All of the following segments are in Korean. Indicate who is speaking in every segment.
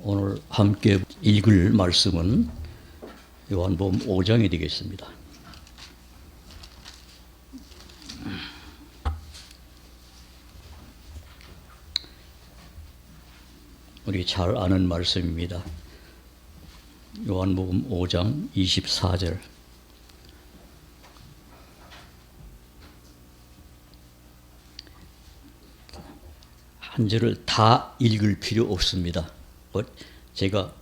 Speaker 1: 오늘 함께 읽을 말씀은 요한복음 5장이 되겠습니다. 우리 잘 아는 말씀입니다. 요한복음 5장 24절. 한 절을 다 읽을 필요 없습니다. 제가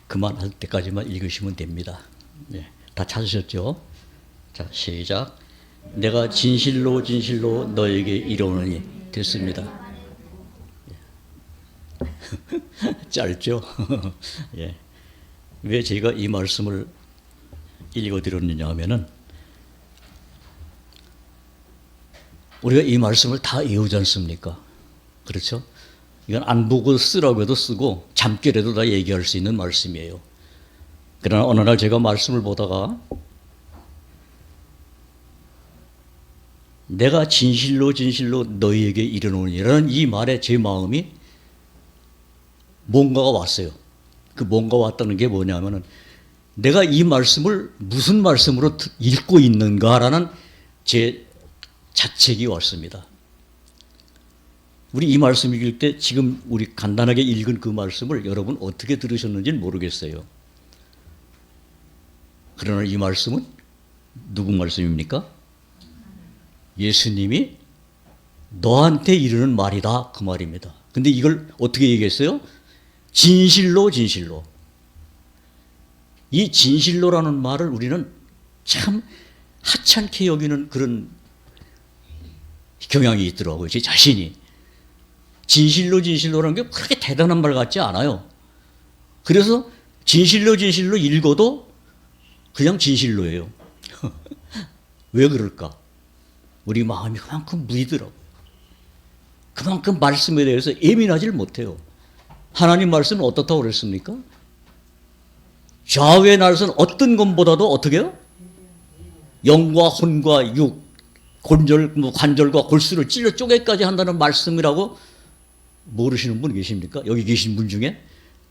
Speaker 1: 그만할 때까지만 읽으시면 됩니다. 네, 다 찾으셨죠? 자, 시작. 내가 진실로 진실로 너에게 이르노니. 됐습니다. 짧죠? 예. 왜 제가 이 말씀을 읽어드렸느냐 하면은 우리가 이 말씀을 다 외우지 않습니까? 그렇죠? 이건 안 보고 쓰라고 해도 쓰고 잠결에도 다 얘기할 수 있는 말씀이에요. 그러나 어느 날 제가 말씀을 보다가 내가 진실로 진실로 너희에게 이르노니라는 이 말에 제 마음이 뭔가가 왔어요. 그 뭔가 왔다는 게 뭐냐면은 내가 이 말씀을 무슨 말씀으로 읽고 있는가라는 제 자책이 왔습니다. 우리 이 말씀 읽을 때 지금 우리 간단하게 읽은 그 말씀을 여러분 어떻게 들으셨는지는 모르겠어요. 그러나 이 말씀은 누구 말씀입니까? 예수님이 너한테 이르는 말이다, 그 말입니다. 근데 이걸 어떻게 얘기했어요? 진실로 진실로. 이 진실로라는 말을 우리는 참 하찮게 여기는 그런 경향이 있더라고요. 제 자신이. 진실로 진실로라는 게 그렇게 대단한 말 같지 않아요. 그래서 진실로 진실로 읽어도 그냥 진실로예요. 왜 그럴까? 우리 마음이 그만큼 무이더라고요. 그만큼 말씀에 대해서 예민하지를 못해요. 하나님 말씀은 어떻다고 그랬습니까? 좌우의 날선 어떤 것보다도 어떻게 해요? 영과 혼과 육, 관절과 골수를 찔러 쪼개까지 한다는 말씀이라고 모르시는 분 계십니까? 여기 계신 분 중에?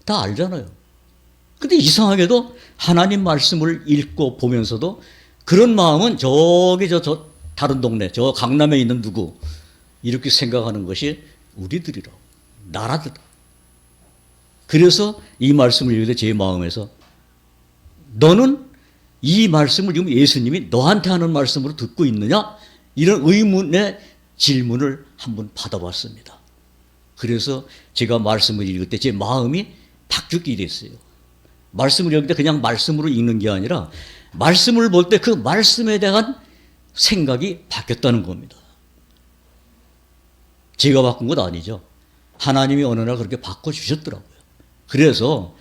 Speaker 1: 다 알잖아요. 근데 이상하게도 하나님 말씀을 읽고 보면서도 그런 마음은 저기 저 다른 동네, 저 강남에 있는 누구 이렇게 생각하는 것이 우리들이라고. 나라들. 그래서 이 말씀을 읽을 때 제 마음에서 너는 이 말씀을 지금 예수님이 너한테 하는 말씀으로 듣고 있느냐? 이런 의문의 질문을 한번 받아봤습니다. 그래서 제가 말씀을 읽을 때 제 마음이 바뀌게 됐어요. 말씀을 읽을 때 그냥 말씀으로 읽는 게 아니라 말씀을 볼 때 그 말씀에 대한 생각이 바뀌었다는 겁니다. 제가 바꾼 것 아니죠. 하나님이 어느 날 그렇게 바꿔주셨더라고요. 그래서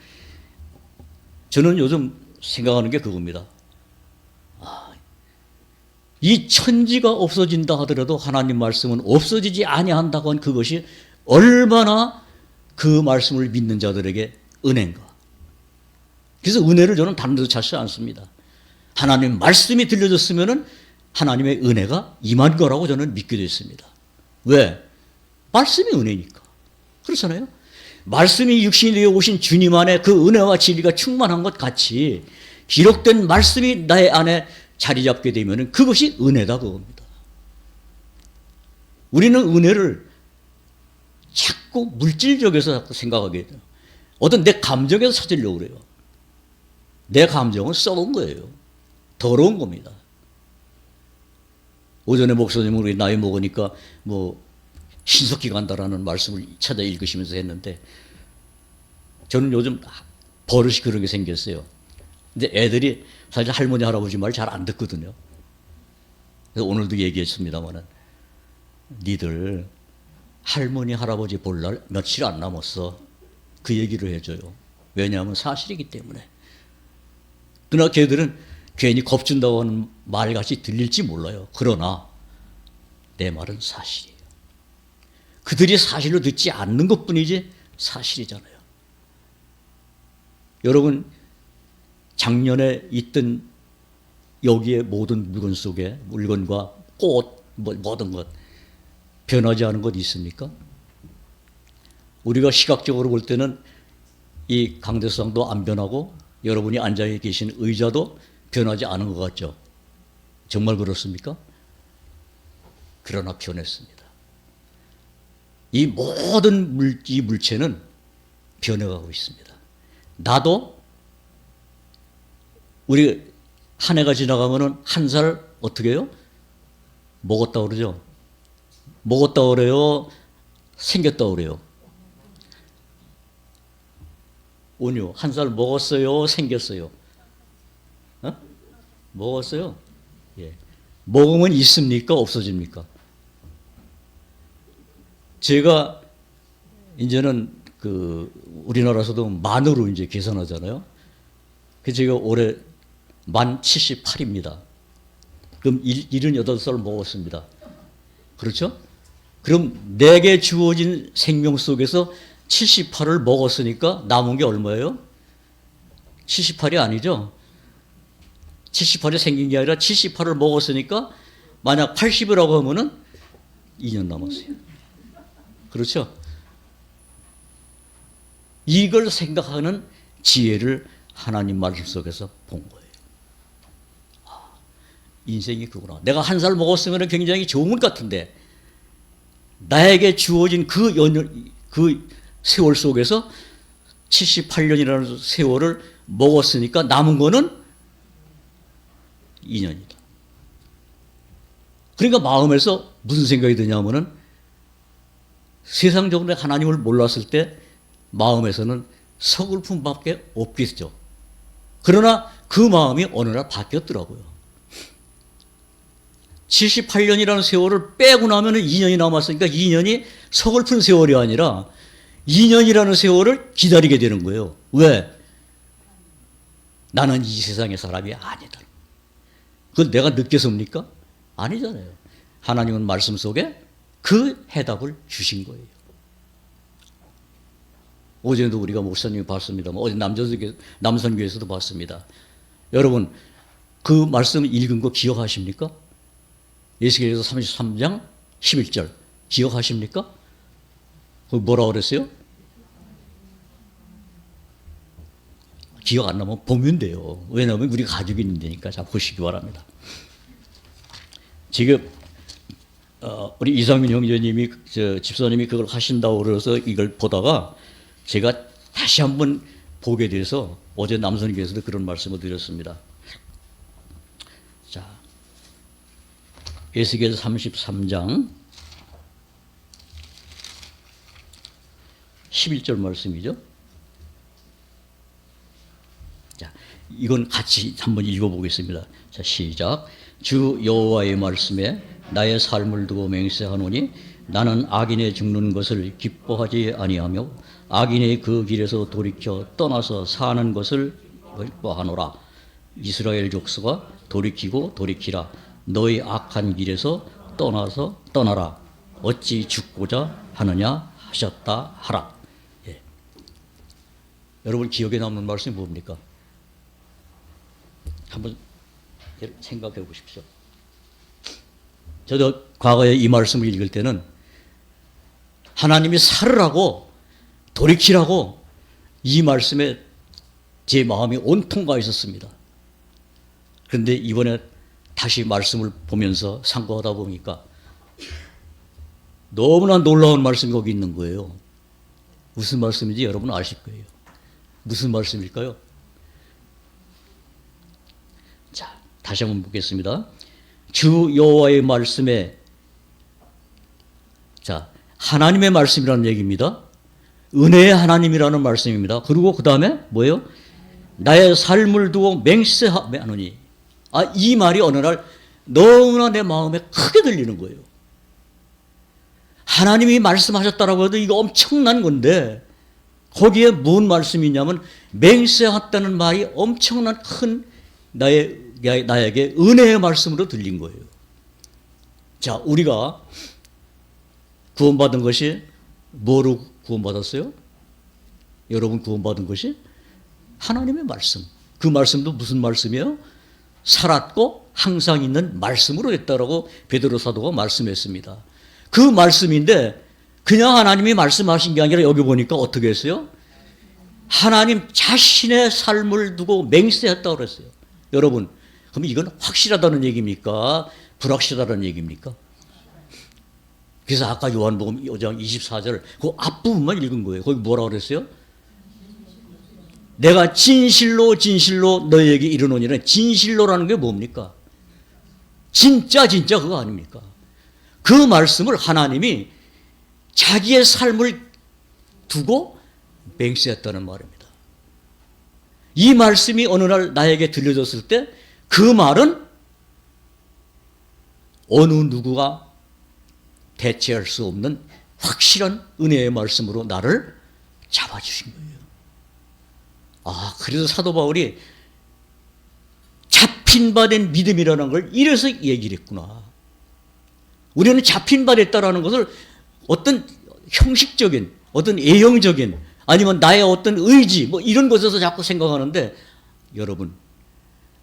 Speaker 1: 저는 요즘 생각하는 게 그겁니다. 이 천지가 없어진다 하더라도 하나님 말씀은 없어지지 아니한다고 한 그것이 얼마나 그 말씀을 믿는 자들에게 은혜인가. 그래서 은혜를 저는 다른 데서 찾지 않습니다. 하나님 말씀이 들려졌으면 하나님의 은혜가 임한 거라고 저는 믿게 됐습니다. 왜? 말씀이 은혜니까. 그렇잖아요. 말씀이 육신이 되어 오신 주님 안에 그 은혜와 진리가 충만한 것 같이 기록된 말씀이 나의 안에 자리 잡게 되면 그것이 은혜다 그겁니다. 우리는 은혜를 자꾸 물질적에서 자꾸 생각하게 돼요. 어떤 내 감정에서 찾으려고 그래요. 내 감정은 썩은 거예요. 더러운 겁니다. 오전에 목사님은 우리 나이 먹으니까 신속히 간다라는 말씀을 찾아 읽으시면서 했는데 저는 요즘 버릇이 그런 게 생겼어요. 근데 애들이 사실 할머니 할아버지 말 잘 안 듣거든요. 그래서 오늘도 얘기했습니다마는 니들 할머니 할아버지 볼 날 며칠 안 남았어. 그 얘기를 해줘요. 왜냐하면 사실이기 때문에. 그러나 걔들은 괜히 겁준다고 하는 말같이 들릴지 몰라요. 그러나 내 말은 사실이에요. 그들이 사실로 듣지 않는 것뿐이지 사실이잖아요. 여러분 작년에 있던 여기에 모든 물건 속에 물건과 꽃 모든 것 변하지 않은 것 있습니까? 우리가 시각적으로 볼 때는 이 강대상도 안 변하고 여러분이 앉아 계신 의자도 변하지 않은 것 같죠? 정말 그렇습니까? 그러나 변했습니다. 이 모든 이 물체는 변해가고 있습니다. 나도 우리 한 해가 지나가면은 한 살 어떻게 해요? 먹었다 그러죠? 먹었다 그래요? 생겼다 그래요? 온유, 한 살 먹었어요? 생겼어요? 어? 먹었어요? 예. 먹으면 있습니까? 없어집니까? 제가 이제는 우리나라에서도 만으로 이제 계산하잖아요. 그 제가 올해 만 78입니다. 그럼 78살 먹었습니다. 그렇죠? 그럼 내게 주어진 생명 속에서 78을 먹었으니까 남은 게 얼마예요? 78이 아니죠? 78이 생긴 게 아니라 78을 먹었으니까 만약 80이라고 하면은 2년 남았어요. 그렇죠? 이걸 생각하는 지혜를 하나님 말씀 속에서 본 거예요. 아, 인생이 그구나. 내가 한 살 먹었으면 굉장히 좋은 것 같은데 나에게 주어진 그 세월 속에서 78년이라는 세월을 먹었으니까 남은 거는 2년이다. 그러니까 마음에서 무슨 생각이 드냐면은 세상적으로 하나님을 몰랐을 때 마음에서는 서글픔밖에 없겠죠. 그러나 그 마음이 어느 날 바뀌었더라고요. 78년이라는 세월을 빼고 나면 2년이 남았으니까 2년이 서글픈 세월이 아니라 2년이라는 세월을 기다리게 되는 거예요. 왜? 나는 이 세상의 사람이 아니다. 그건 내가 느껴섭니까? 아니잖아요. 하나님은 말씀 속에 그 해답을 주신 거예요. 어제도 우리가 목사님이 봤습니다. 어제 남선교에서도 봤습니다. 여러분 그 말씀 읽은 거 기억하십니까? 에스겔서 33장 11절 기억하십니까? 뭐라 그랬어요? 기억 안 나면 보면 돼요. 왜냐하면 우리 가족이 있는데니까. 자, 보시기 바랍니다. 지금 우리 이상민 형제님이 집사님이 그걸 하신다고 그래서 이걸 보다가 제가 다시 한번 보게 돼서 어제 남선교에서도 그런 말씀을 드렸습니다. 자, 에스겔 33장 11절 말씀이죠. 자, 이건 같이 한번 읽어보겠습니다. 자, 시작. 주 여호와의 말씀에 나의 삶을 두고 맹세하노니 나는 악인의 죽는 것을 기뻐하지 아니하며 악인의 그 길에서 돌이켜 떠나서 사는 것을 기뻐하노라. 이스라엘 족속아 돌이키고 돌이키라. 너희 악한 길에서 떠나서 떠나라. 어찌 죽고자 하느냐 하셨다 하라. 예. 여러분 기억에 남는 말씀이 뭡니까? 한번 생각해 보십시오. 저도 과거에 이 말씀을 읽을 때는 하나님이 살으라고 돌이키라고 이 말씀에 제 마음이 온통 가 있었습니다. 그런데 이번에 다시 말씀을 보면서 상고하다 보니까 너무나 놀라운 말씀이 거기 있는 거예요. 무슨 말씀인지 여러분 아실 거예요. 무슨 말씀일까요? 자, 다시 한번 보겠습니다. 주 여호와의 말씀에, 자, 하나님의 말씀이라는 얘기입니다. 은혜의 하나님이라는 말씀입니다. 그리고 그 다음에 뭐예요? 나의 삶을 두고 맹세하노니. 이 말이 어느 날 너무나 내 마음에 크게 들리는 거예요. 하나님이 말씀하셨다라고 해도 이거 엄청난 건데 거기에 뭔 말씀이냐면 맹세했다는 말이 엄청난 큰 나에게 은혜의 말씀으로 들린 거예요. 자, 우리가 구원받은 것이 뭐로 구원받았어요? 여러분 구원받은 것이 하나님의 말씀. 그 말씀도 무슨 말씀이에요? 살았고 항상 있는 말씀으로 했다라고 베드로 사도가 말씀했습니다. 그 말씀인데 그냥 하나님이 말씀하신 게 아니라 여기 보니까 어떻게 했어요? 하나님 자신의 삶을 두고 맹세했다고 그랬어요. 여러분, 그럼 이건 확실하다는 얘기입니까? 불확실하다는 얘기입니까? 그래서 아까 요한복음 5장 24절 그 앞부분만 읽은 거예요. 거기 뭐라고 그랬어요? 내가 진실로 진실로 너희에게 이르노니는 진실로라는 게 뭡니까? 진짜 그거 아닙니까? 그 말씀을 하나님이 자기의 삶을 두고 맹세했다는 말입니다. 이 말씀이 어느 날 나에게 들려졌을 때 그 말은 어느 누구가 대체할 수 없는 확실한 은혜의 말씀으로 나를 잡아주신 거예요. 아, 그래서 사도 바울이 잡힌 바 된 믿음이라는 걸 이래서 얘기를 했구나. 우리는 잡힌 바 됐다라는 것을 어떤 형식적인, 어떤 예형적인, 아니면 나의 어떤 의지, 뭐 이런 것에서 자꾸 생각하는데, 여러분,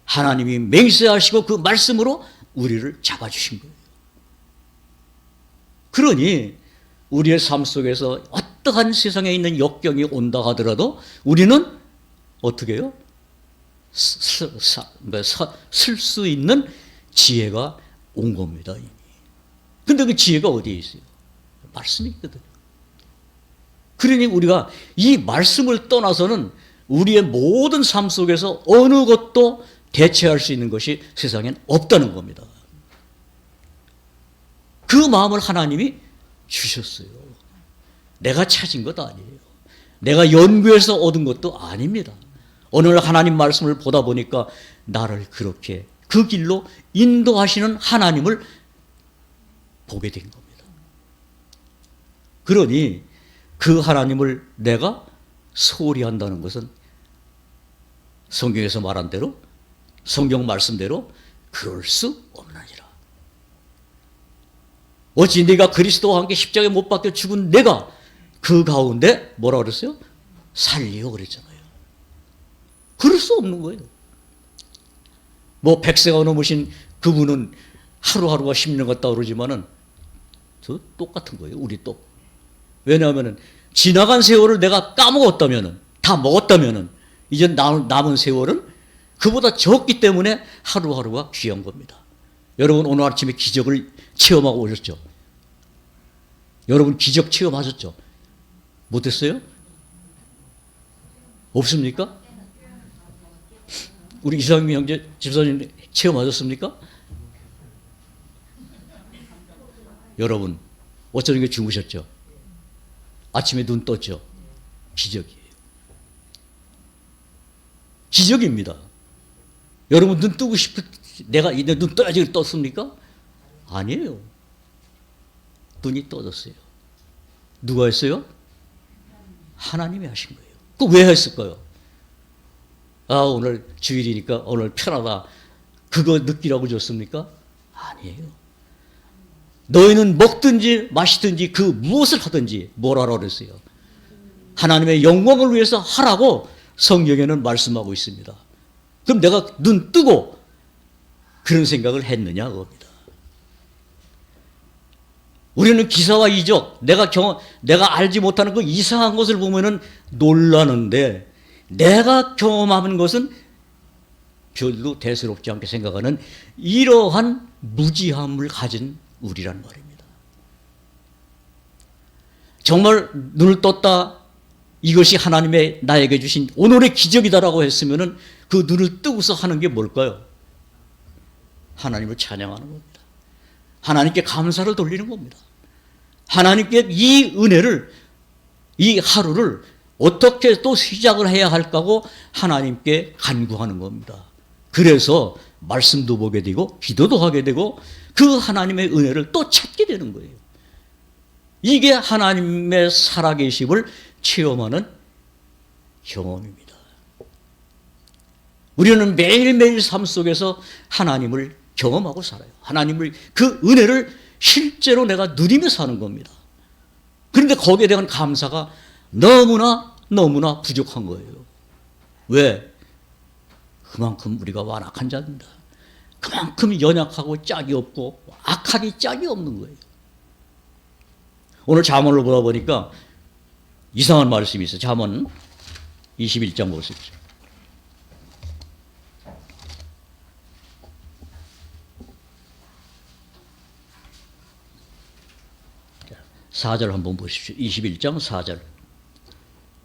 Speaker 1: 하나님이 맹세하시고 그 말씀으로 우리를 잡아주신 거예요. 그러니 우리의 삶 속에서 어떠한 세상에 있는 역경이 온다 하더라도 우리는 어떻게 해요? 쓸 수 있는 지혜가 온 겁니다, 이미. 근데 그 지혜가 어디에 있어요? 말씀이 있거든요. 그러니 우리가 이 말씀을 떠나서는 우리의 모든 삶 속에서 어느 것도 대체할 수 있는 것이 세상엔 없다는 겁니다. 그 마음을 하나님이 주셨어요. 내가 찾은 것 아니에요. 내가 연구해서 얻은 것도 아닙니다. 어느 날 하나님 말씀을 보다 보니까 나를 그렇게 그 길로 인도하시는 하나님을 보게 된 겁니다. 그러니 그 하나님을 내가 소홀히 한다는 것은 성경에서 말한 대로, 성경 말씀대로 그럴 수 없느니라. 어찌 네가 그리스도와 함께 십자가에 못 박혀 죽은 내가 그 가운데 뭐라 그랬어요? 살리요 그랬잖아요. 그럴 수 없는 거예요. 뭐 100세가 넘으신 그분은 하루하루가 10년 같다 그러지만은 저 똑같은 거예요. 우리 또. 왜냐하면은 지나간 세월을 내가 까먹었다면은, 다 먹었다면은 이제 남은 세월은 그보다 적기 때문에 하루하루가 귀한 겁니다. 여러분 오늘 아침에 기적을 체험하고 오셨죠? 여러분 기적 체험하셨죠? 못했어요? 없습니까? 우리 이상민 형제 집사님 체험하셨습니까? 여러분 어쩌는 주무셨죠? 아침에 눈 떴죠? 기적이에요. 기적입니다. 여러분 눈 뜨고 싶을 내가 이제 눈 떠야지 떴습니까? 아니에요. 눈이 떠졌어요. 누가 했어요? 하나님이 하신 거예요. 그 왜 했을까요? 아 오늘 주일이니까 오늘 편하다. 그거 느끼라고 줬습니까? 아니에요. 너희는 먹든지 마시든지 그 무엇을 하든지 뭘 하라고 그랬어요? 하나님의 영광을 위해서 하라고 성경에는 말씀하고 있습니다. 그럼 내가 눈 뜨고 그런 생각을 했느냐 그겁니다. 우리는 기사와 이적, 내가 알지 못하는 그 이상한 것을 보면은 놀라는데 내가 경험하는 것은 별로 대수롭지 않게 생각하는 이러한 무지함을 가진 우리란 말입니다. 정말 눈을 떴다. 이것이 하나님의 나에게 주신 오늘의 기적이다라고 했으면은 그 눈을 뜨고서 하는 게 뭘까요? 하나님을 찬양하는 겁니다. 하나님께 감사를 돌리는 겁니다. 하나님께 이 은혜를, 이 하루를 어떻게 또 시작을 해야 할까고 하나님께 간구하는 겁니다. 그래서 말씀도 보게 되고 기도도 하게 되고 그 하나님의 은혜를 또 찾게 되는 거예요. 이게 하나님의 살아계심을 체험하는 경험입니다. 우리는 매일매일 삶 속에서 하나님을 경험하고 살아요. 하나님을, 그 은혜를 실제로 내가 누리며 사는 겁니다. 그런데 거기에 대한 감사가 너무나 부족한 거예요. 왜? 그만큼 우리가 완악한 자입니다. 그만큼 연약하고 짝이 없고 악하기 짝이 없는 거예요. 오늘 잠언을 보다 보니까 이상한 말씀이 있어요. 잠언 21장 보십시오. 자, 4절 한번 보십시오. 21장 4절.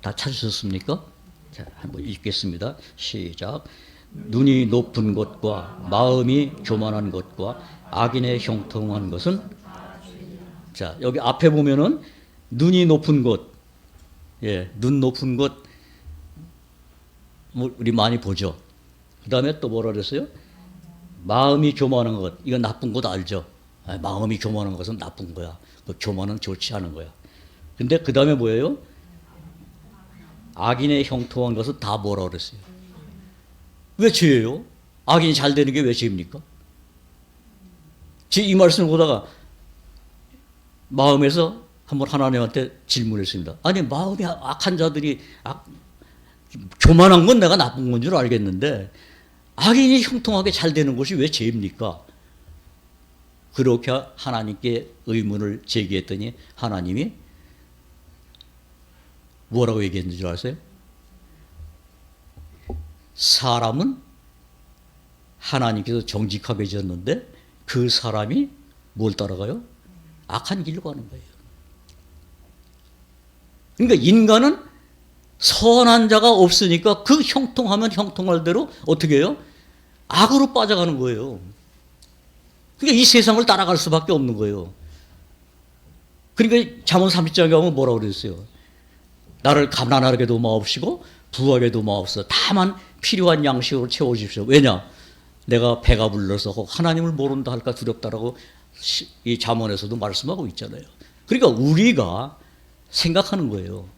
Speaker 1: 다 찾으셨습니까? 자, 한번 읽겠습니다. 시작. 눈이 높은 것과 마음이 교만한 것과 악인의 형통한 것은, 자, 여기 앞에 보면은 눈이 높은 것, 예, 눈 높은 것, 뭐 우리 많이 보죠. 그 다음에 또 뭐라 그랬어요? 마음이 교만한 것, 이건 나쁜 것 알죠? 아, 마음이 교만한 것은 나쁜 거야. 그 교만은 좋지 않은 거야. 근데 그 다음에 뭐예요? 악인의 형통한 것은 다 뭐라 그랬어요? 왜 죄예요? 악인이 잘 되는 게 왜 죄입니까? 이 말씀을 보다가 마음에서 한번 하나님한테 질문했습니다. 아니, 마음이 악한 자들이 교만한 건 내가 나쁜 건 줄 알겠는데 악인이 형통하게 잘 되는 것이 왜 죄입니까? 그렇게 하나님께 의문을 제기했더니 하나님이 뭐라고 얘기했는 줄 아세요? 사람은 하나님께서 정직하게 지었는데 그 사람이 뭘 따라가요? 악한 길로 가는 거예요. 그러니까 인간은 선한 자가 없으니까 그 형통하면 형통할 대로 어떻게 해요? 악으로 빠져가는 거예요. 그러니까 이 세상을 따라갈 수밖에 없는 거예요. 그러니까 잠언 30장에 가면 뭐라고 그랬어요? 나를 가난하게도 마옵시고 부하게도 마옵소서. 다만 필요한 양식으로 채워주십시오. 왜냐? 내가 배가 불러서 하나님을 모른다 할까 두렵다라고 이 잠언에서도 말씀하고 있잖아요. 그러니까 우리가 생각하는 거예요.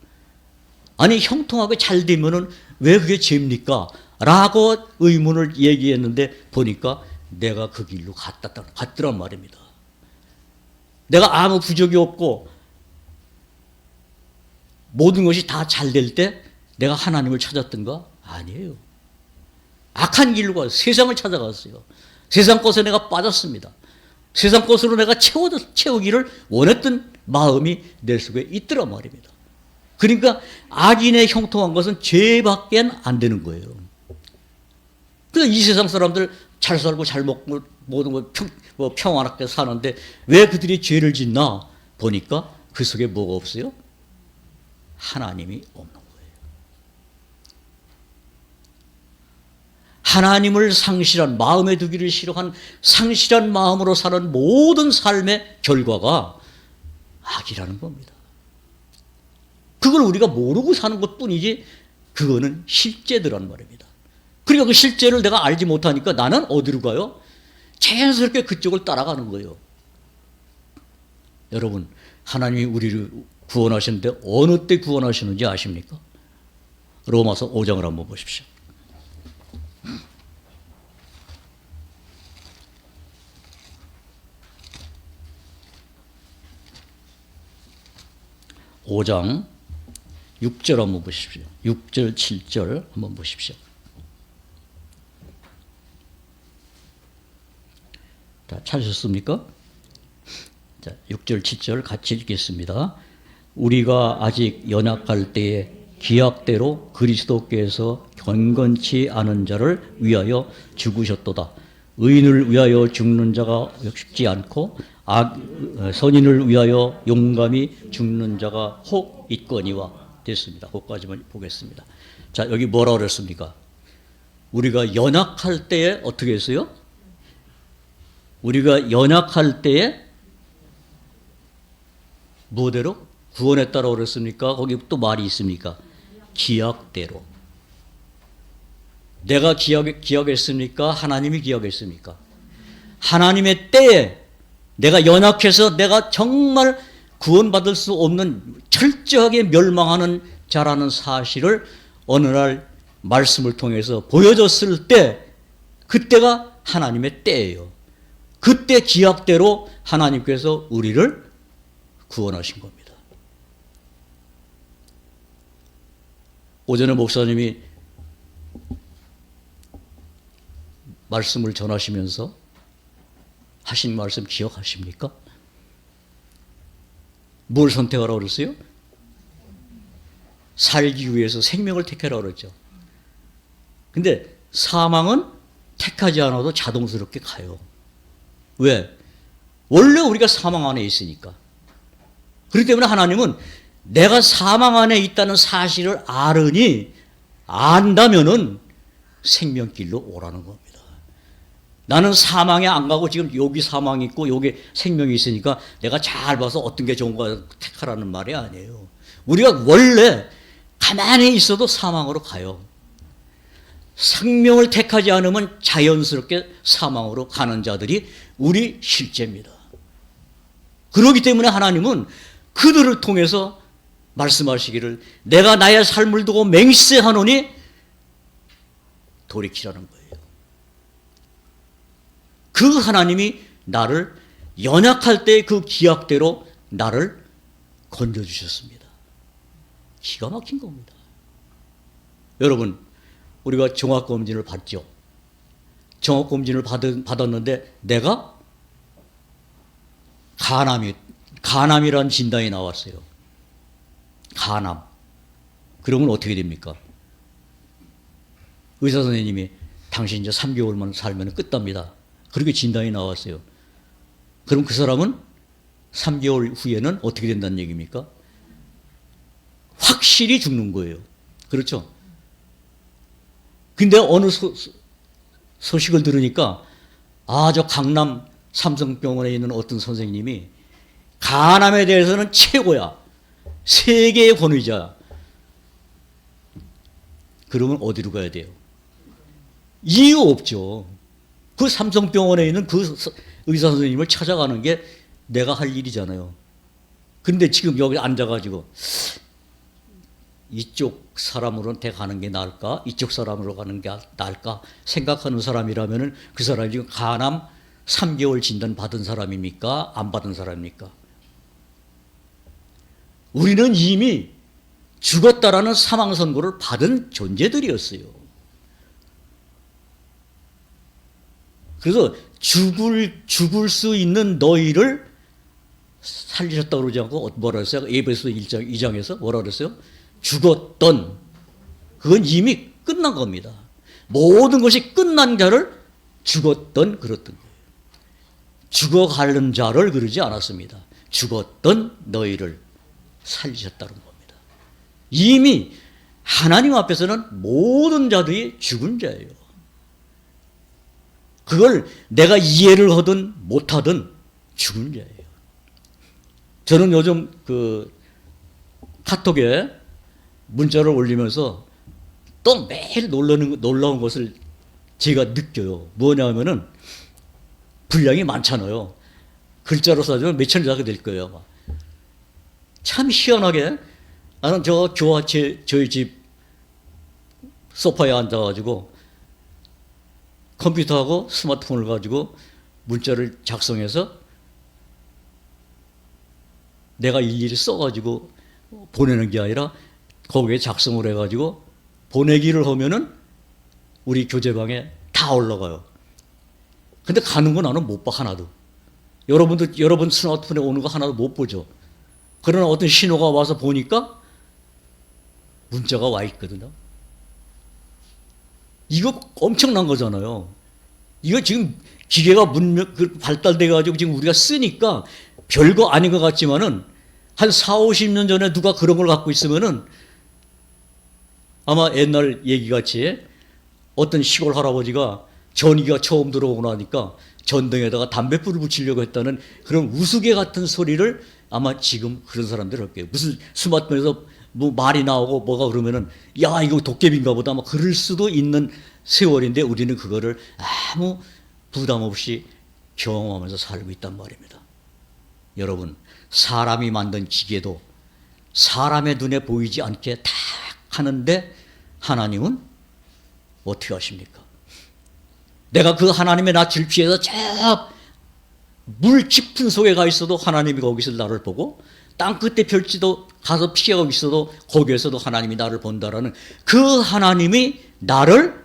Speaker 1: 아니, 형통하게 잘 되면은 왜 그게 죄입니까? 라고 의문을 얘기했는데 보니까 내가 그 길로 갔더란 말입니다. 내가 아무 부족이 없고 모든 것이 다 잘 될 때 내가 하나님을 찾았던가? 아니에요. 악한 길로 가서 세상을 찾아갔어요. 세상 것에 내가 빠졌습니다. 세상 것으로 내가 채우기를 원했던 마음이 내 속에 있더란 말입니다. 그러니까 악인의 형통한 것은 죄밖에 안 되는 거예요. 그래서 이 세상 사람들 잘 살고 잘 먹고 모든 거 평안하게 사는데 왜 그들이 죄를 짓나 보니까 그 속에 뭐가 없어요? 하나님이 없는 거예요. 하나님을 상실한, 마음에 두기를 싫어한 상실한 마음으로 사는 모든 삶의 결과가 악이라는 겁니다. 그걸 우리가 모르고 사는 것뿐이지 그거는 실제더란 말입니다. 그러니까 그 실제를 내가 알지 못하니까 나는 어디로 가요? 자연스럽게 그쪽을 따라가는 거예요. 여러분, 하나님이 우리를 구원하시는데 어느 때 구원하시는지 아십니까? 로마서 5장을 한번 보십시오. (5장) 6절 한번 보십시오. 6절 7절 한번 보십시오. 자, 찾으셨습니까? 자, 6절 7절 같이 읽겠습니다. 우리가 아직 연약할 때에 기약대로 그리스도께서 경건치 않은 자를 위하여 죽으셨도다. 의인을 위하여 죽는 자가 죽지 않고 선인을 위하여 용감히 죽는 자가 혹 있거니와. 됐습니다. 거기까지만 보겠습니다. 자, 여기 뭐라고 그랬습니까? 우리가 연약할 때에 어떻게 했어요? 우리가 연약할 때에 뭐대로? 구원했다라고 그랬습니까? 거기 또 말이 있습니까? 기약대로. 내가 기약했습니까? 하나님이 기약했습니까? 하나님의 때에 내가 연약해서 내가 정말 구원받을 수 없는 철저하게 멸망하는 자라는 사실을 어느 날 말씀을 통해서 보여줬을 때 그때가 하나님의 때예요. 그때 기약대로 하나님께서 우리를 구원하신 겁니다. 오전에 목사님이 말씀을 전하시면서 하신 말씀 기억하십니까? 뭘 선택하라고 그랬어요? 살기 위해서 생명을 택하라고 그랬죠. 근데 사망은 택하지 않아도 자동스럽게 가요. 왜? 원래 우리가 사망 안에 있으니까. 그렇기 때문에 하나님은 내가 사망 안에 있다는 사실을 안다면은 생명길로 오라는 겁니다. 나는 사망에 안 가고 지금 여기 사망이 있고 여기 생명이 있으니까 내가 잘 봐서 어떤 게 좋은가 택하라는 말이 아니에요. 우리가 원래 가만히 있어도 사망으로 가요. 생명을 택하지 않으면 자연스럽게 사망으로 가는 자들이 우리 실제입니다. 그렇기 때문에 하나님은 그들을 통해서 말씀하시기를 내가 나의 삶을 두고 맹세하노니 돌이키라는 거예요. 그 하나님이 나를 연약할 때 그 기약대로 나를 건져주셨습니다. 기가 막힌 겁니다. 여러분, 우리가 종합검진을 받죠. 종합검진을 받았는데 내가 간암이라는 진단이 나왔어요. 간암. 그러면 어떻게 됩니까? 의사 선생님이 당신 이제 3개월만 살면 끝납니다. 그렇게 진단이 나왔어요. 그럼 그 사람은 3개월 후에는 어떻게 된다는 얘기입니까? 확실히 죽는 거예요. 그렇죠? 근데 어느 소식을 들으니까 저 강남 삼성병원에 있는 어떤 선생님이 간암에 대해서는 최고야. 세계의 권위자야. 그러면 어디로 가야 돼요? 이유 없죠. 그 삼성병원에 있는 그 의사 선생님을 찾아가는 게 내가 할 일이잖아요. 근데 지금 여기 앉아가지고 이쪽 사람으로 가는 게 나을까? 이쪽 사람으로 가는 게 나을까? 생각하는 사람이라면 그 사람이 지금 간암 3개월 진단 받은 사람입니까? 안 받은 사람입니까? 우리는 이미 죽었다라는 사망 선고를 받은 존재들이었어요. 그래서 죽을 수 있는 너희를 살리셨다고 그러지 않고 뭐라 그랬어요? 에베소 1장 2장에서 뭐라 그랬어요? 죽었던, 그건 이미 끝난 겁니다. 모든 것이 끝난 자를 죽었던 그랬던 거예요. 죽어가는 자를 그러지 않았습니다. 죽었던 너희를 살리셨다는 겁니다. 이미 하나님 앞에서는 모든 자들이 죽은 자예요. 그걸 내가 이해를 하든 못하든 죽은 자예요. 저는 요즘 그 카톡에 문자를 올리면서 또 매일 놀라운 것을 제가 느껴요. 뭐냐면은 분량이 많잖아요. 글자로 써주면 몇천 자가 될 거예요. 아마. 참 희한하게 나는 저희 집 소파에 앉아가지고 컴퓨터하고 스마트폰을 가지고 문자를 작성해서 내가 일일이 써가지고 보내는 게 아니라 거기에 작성을 해가지고 보내기를 하면은 우리 교재방에 다 올라가요. 근데 가는 거 나는 못 봐, 하나도. 여러분 스마트폰에 오는 거 하나도 못 보죠. 그러나 어떤 신호가 와서 보니까 문자가 와 있거든요. 이거 엄청난 거잖아요. 이거 지금 기계가 발달돼가지고 지금 우리가 쓰니까 별거 아닌 것 같지만은 한 4, 50년 전에 누가 그런 걸 갖고 있으면은 아마 옛날 얘기같이 어떤 시골 할아버지가 전기가 처음 들어오고 나니까 전등에다가 담뱃불을 붙이려고 했다는 그런 우스개 같은 소리를 아마 지금 그런 사람들이 할 거예요. 무슨 스마트폰에서 뭐 말이 나오고 뭐가 그러면은 야 이거 도깨비인가 보다 아마 그럴 수도 있는 세월인데 우리는 그거를 아무 부담 없이 경험하면서 살고 있단 말입니다. 여러분, 사람이 만든 기계도 사람의 눈에 보이지 않게 다 하는데 하나님은 어떻게 하십니까? 내가 그 하나님의 낯을 피해서 저 물 깊은 속에 가 있어도 하나님이 거기서 나를 보고 땅 끝에 펼치도 가서 피해가고 있어도 거기에서도 하나님이 나를 본다라는 그 하나님이 나를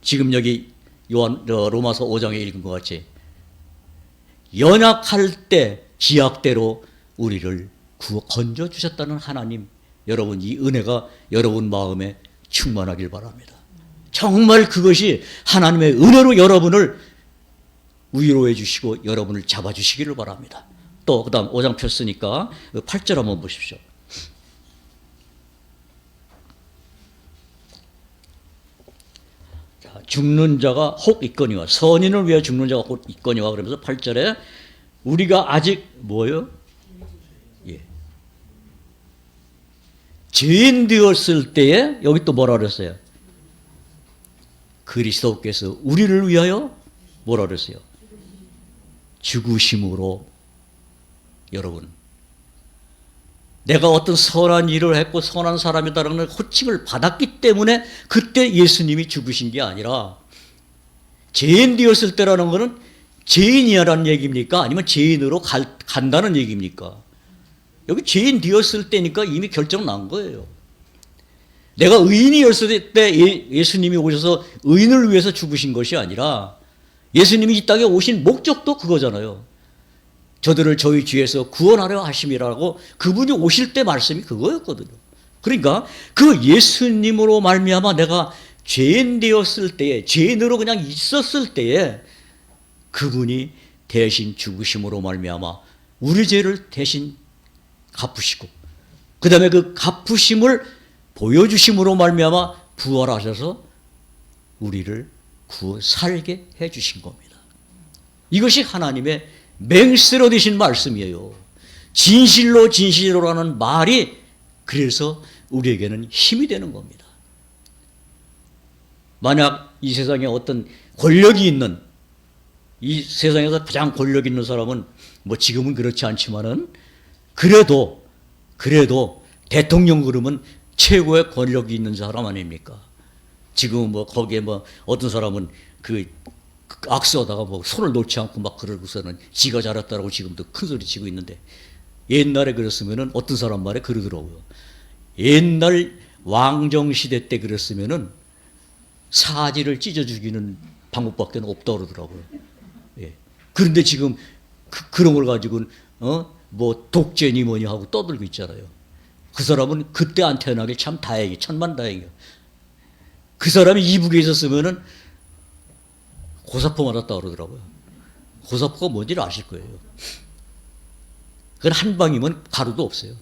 Speaker 1: 지금 여기 로마서 5장에 읽은 것 같이 연약할 때 기약대로 우리를 건져 주셨다는 하나님, 여러분 이 은혜가 여러분 마음에 충만하길 바랍니다. 정말 그것이 하나님의 은혜로 여러분을 위로해 주시고 여러분을 잡아주시기를 바랍니다. 또 그다음 5장 폈으니까 8절 한번 보십시오. 자, 죽는 자가 혹 있거니와, 선인을 위하여 죽는 자가 혹 있거니와, 그러면서 8절에 우리가 아직 뭐요? 예. 죄인 되었을 때에, 여기 또 뭐라 그랬어요? 그리스도께서 우리를 위하여 뭐라 그랬어요? 죽으심으로. 여러분, 내가 어떤 선한 일을 했고 선한 사람이다라는 호칭을 받았기 때문에 그때 예수님이 죽으신 게 아니라, 죄인 되었을 때라는 것은 죄인이라는 얘기입니까? 아니면 죄인으로 간다는 얘기입니까? 여기 죄인 되었을 때니까 이미 결정 난 거예요. 내가 의인이었을 때 예수님이 오셔서 의인을 위해서 죽으신 것이 아니라, 예수님이 이 땅에 오신 목적도 그거잖아요. 저들을 저희 죄에서 구원하려 하심이라고 그분이 오실 때 말씀이 그거였거든요. 그러니까 그 예수님으로 말미암아 내가 죄인 되었을 때에, 죄인으로 그냥 있었을 때에 그분이 대신 죽으심으로 말미암아 우리 죄를 대신 갚으시고, 그 다음에 그 갚으심을 보여주심으로 말미암아 부활하셔서 우리를 살게 해주신 겁니다. 이것이 하나님의 맹세로 되신 말씀이에요. 진실로 진실로라는 말이 그래서 우리에게는 힘이 되는 겁니다. 만약 이 세상에 어떤 권력이 있는, 이 세상에서 가장 권력 있는 사람은 뭐 지금은 그렇지 않지만은 그래도 대통령 그러면 최고의 권력이 있는 사람 아닙니까? 지금 뭐 거기에 뭐 어떤 사람은 그 악수하다가 뭐 손을 놓지 않고 막 그러고서는 지가 잘했다라고 지금도 큰 소리 치고 있는데, 옛날에 그랬으면은 어떤 사람 말에 그러더라고요. 옛날 왕정시대 때 그랬으면은 사지를 찢어 죽이는 방법밖에 없다고 그러더라고요. 예. 그런데 지금 그런 걸 가지고는 뭐 독재니 뭐니 하고 떠들고 있잖아요. 그 사람은 그때 안 태어나길 참 다행이, 천만다행이에요. 그 사람이 이북에 있었으면은 고사포 맞았다고 그러더라고요. 고사포가 뭔지를 아실 거예요. 그건 한 방이면 가루도 없어요.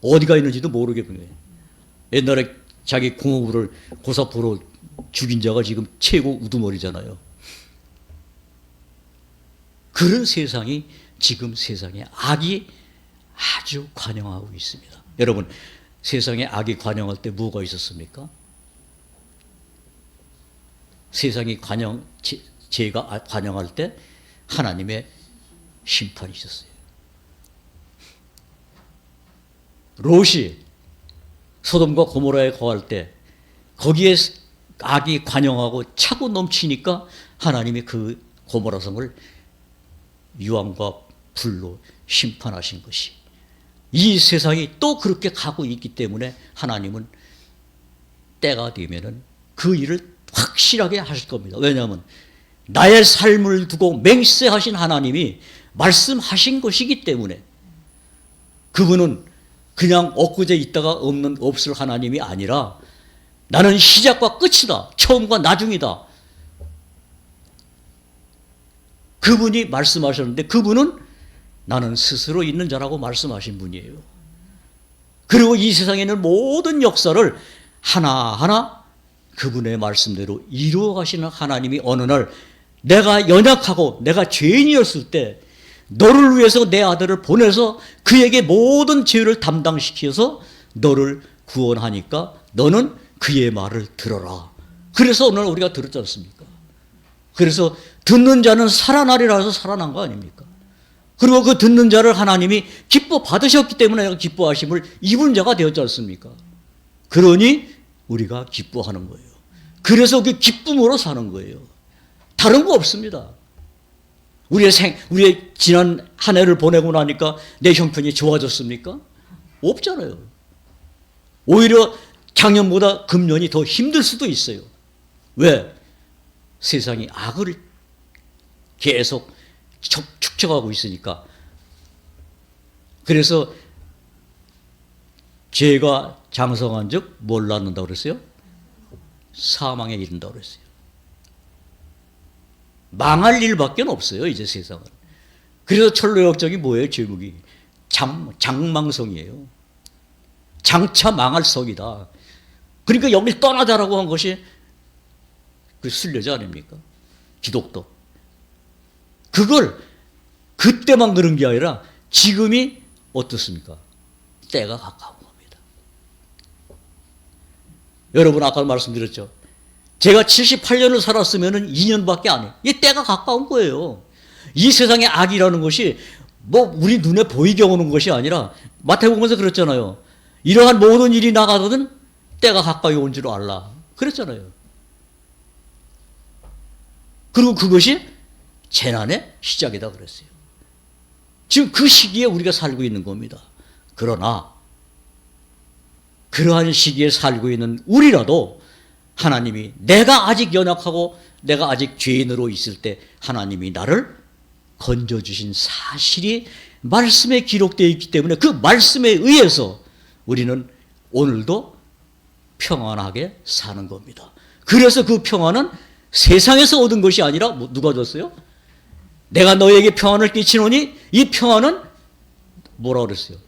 Speaker 1: 어디가 있는지도 모르겠군요. 옛날에 자기 공업을 고사포로 죽인 자가 지금 최고 우두머리잖아요. 그런 세상이 지금 세상에 악이 아주 관영하고 있습니다. 여러분, 세상에 악이 관영할 때 뭐가 있었습니까? 세상이 죄가 관영할 때 하나님의 심판이 있었어요. 롯이 소돔과 고모라에 거할 때 거기에 악이 관영하고 차고 넘치니까 하나님이 그 고모라 성을 유황과 불로 심판하신 것이, 이 세상이 또 그렇게 가고 있기 때문에 하나님은 때가 되면은 그 일을 확실하게 하실 겁니다. 왜냐하면 나의 삶을 두고 맹세하신 하나님이 말씀하신 것이기 때문에, 그분은 그냥 엊그제 있다가 없을 하나님이 아니라 나는 시작과 끝이다, 처음과 나중이다, 그분이 말씀하셨는데 그분은 나는 스스로 있는 자라고 말씀하신 분이에요. 그리고 이 세상에 있는 모든 역사를 하나하나 그분의 말씀대로 이루어 가시는 하나님이 어느 날 내가 연약하고 내가 죄인이었을 때 너를 위해서 내 아들을 보내서 그에게 모든 죄를 담당시켜서 너를 구원하니까 너는 그의 말을 들어라. 그래서 오늘 우리가 들었지 않습니까? 그래서 듣는 자는 살아나리라 해서 살아난 거 아닙니까? 그리고 그 듣는 자를 하나님이 기뻐 받으셨기 때문에 내가 기뻐하심을 입은 자가 되었지 않습니까? 그러니 우리가 기뻐하는 거예요. 그래서 그 기쁨으로 사는 거예요. 다른 거 없습니다. 우리의 지난 한 해를 보내고 나니까 내 형편이 좋아졌습니까? 없잖아요. 오히려 작년보다 금년이 더 힘들 수도 있어요. 왜? 세상이 악을 계속 축적하고 있으니까. 그래서 죄가 장성한 즉 뭘 낳는다고 그랬어요? 사망에 이른다고 그랬어요. 망할 일밖에 없어요, 이제 세상은. 그래서 철로역정이 뭐예요, 제목이? 장망성이에요. 장차 망할 성이다. 그러니까 여길 떠나자라고 한 것이 그 순례자 아닙니까? 기독도. 그걸 그때만 그런 게 아니라 지금이 어떻습니까? 때가 가까운 겁니다. 여러분 아까 말씀드렸죠. 제가 78년을 살았으면 2년밖에 안 해요. 이 때가 가까운 거예요. 이 세상의 악이라는 것이 뭐 우리 눈에 보이게 오는 것이 아니라 마태복음에서 그랬잖아요. 이러한 모든 일이 나가거든 때가 가까이 온 줄 알라. 그랬잖아요. 그리고 그것이 재난의 시작이다 그랬어요. 지금 그 시기에 우리가 살고 있는 겁니다. 그러나 그러한 시기에 살고 있는 우리라도 하나님이 내가 아직 연약하고 내가 아직 죄인으로 있을 때 하나님이 나를 건져주신 사실이 말씀에 기록되어 있기 때문에 그 말씀에 의해서 우리는 오늘도 평안하게 사는 겁니다. 그래서 그 평안은 세상에서 얻은 것이 아니라 누가 줬어요? 내가 너에게 평안을 끼치노니 이 평안은 뭐라 그랬어요?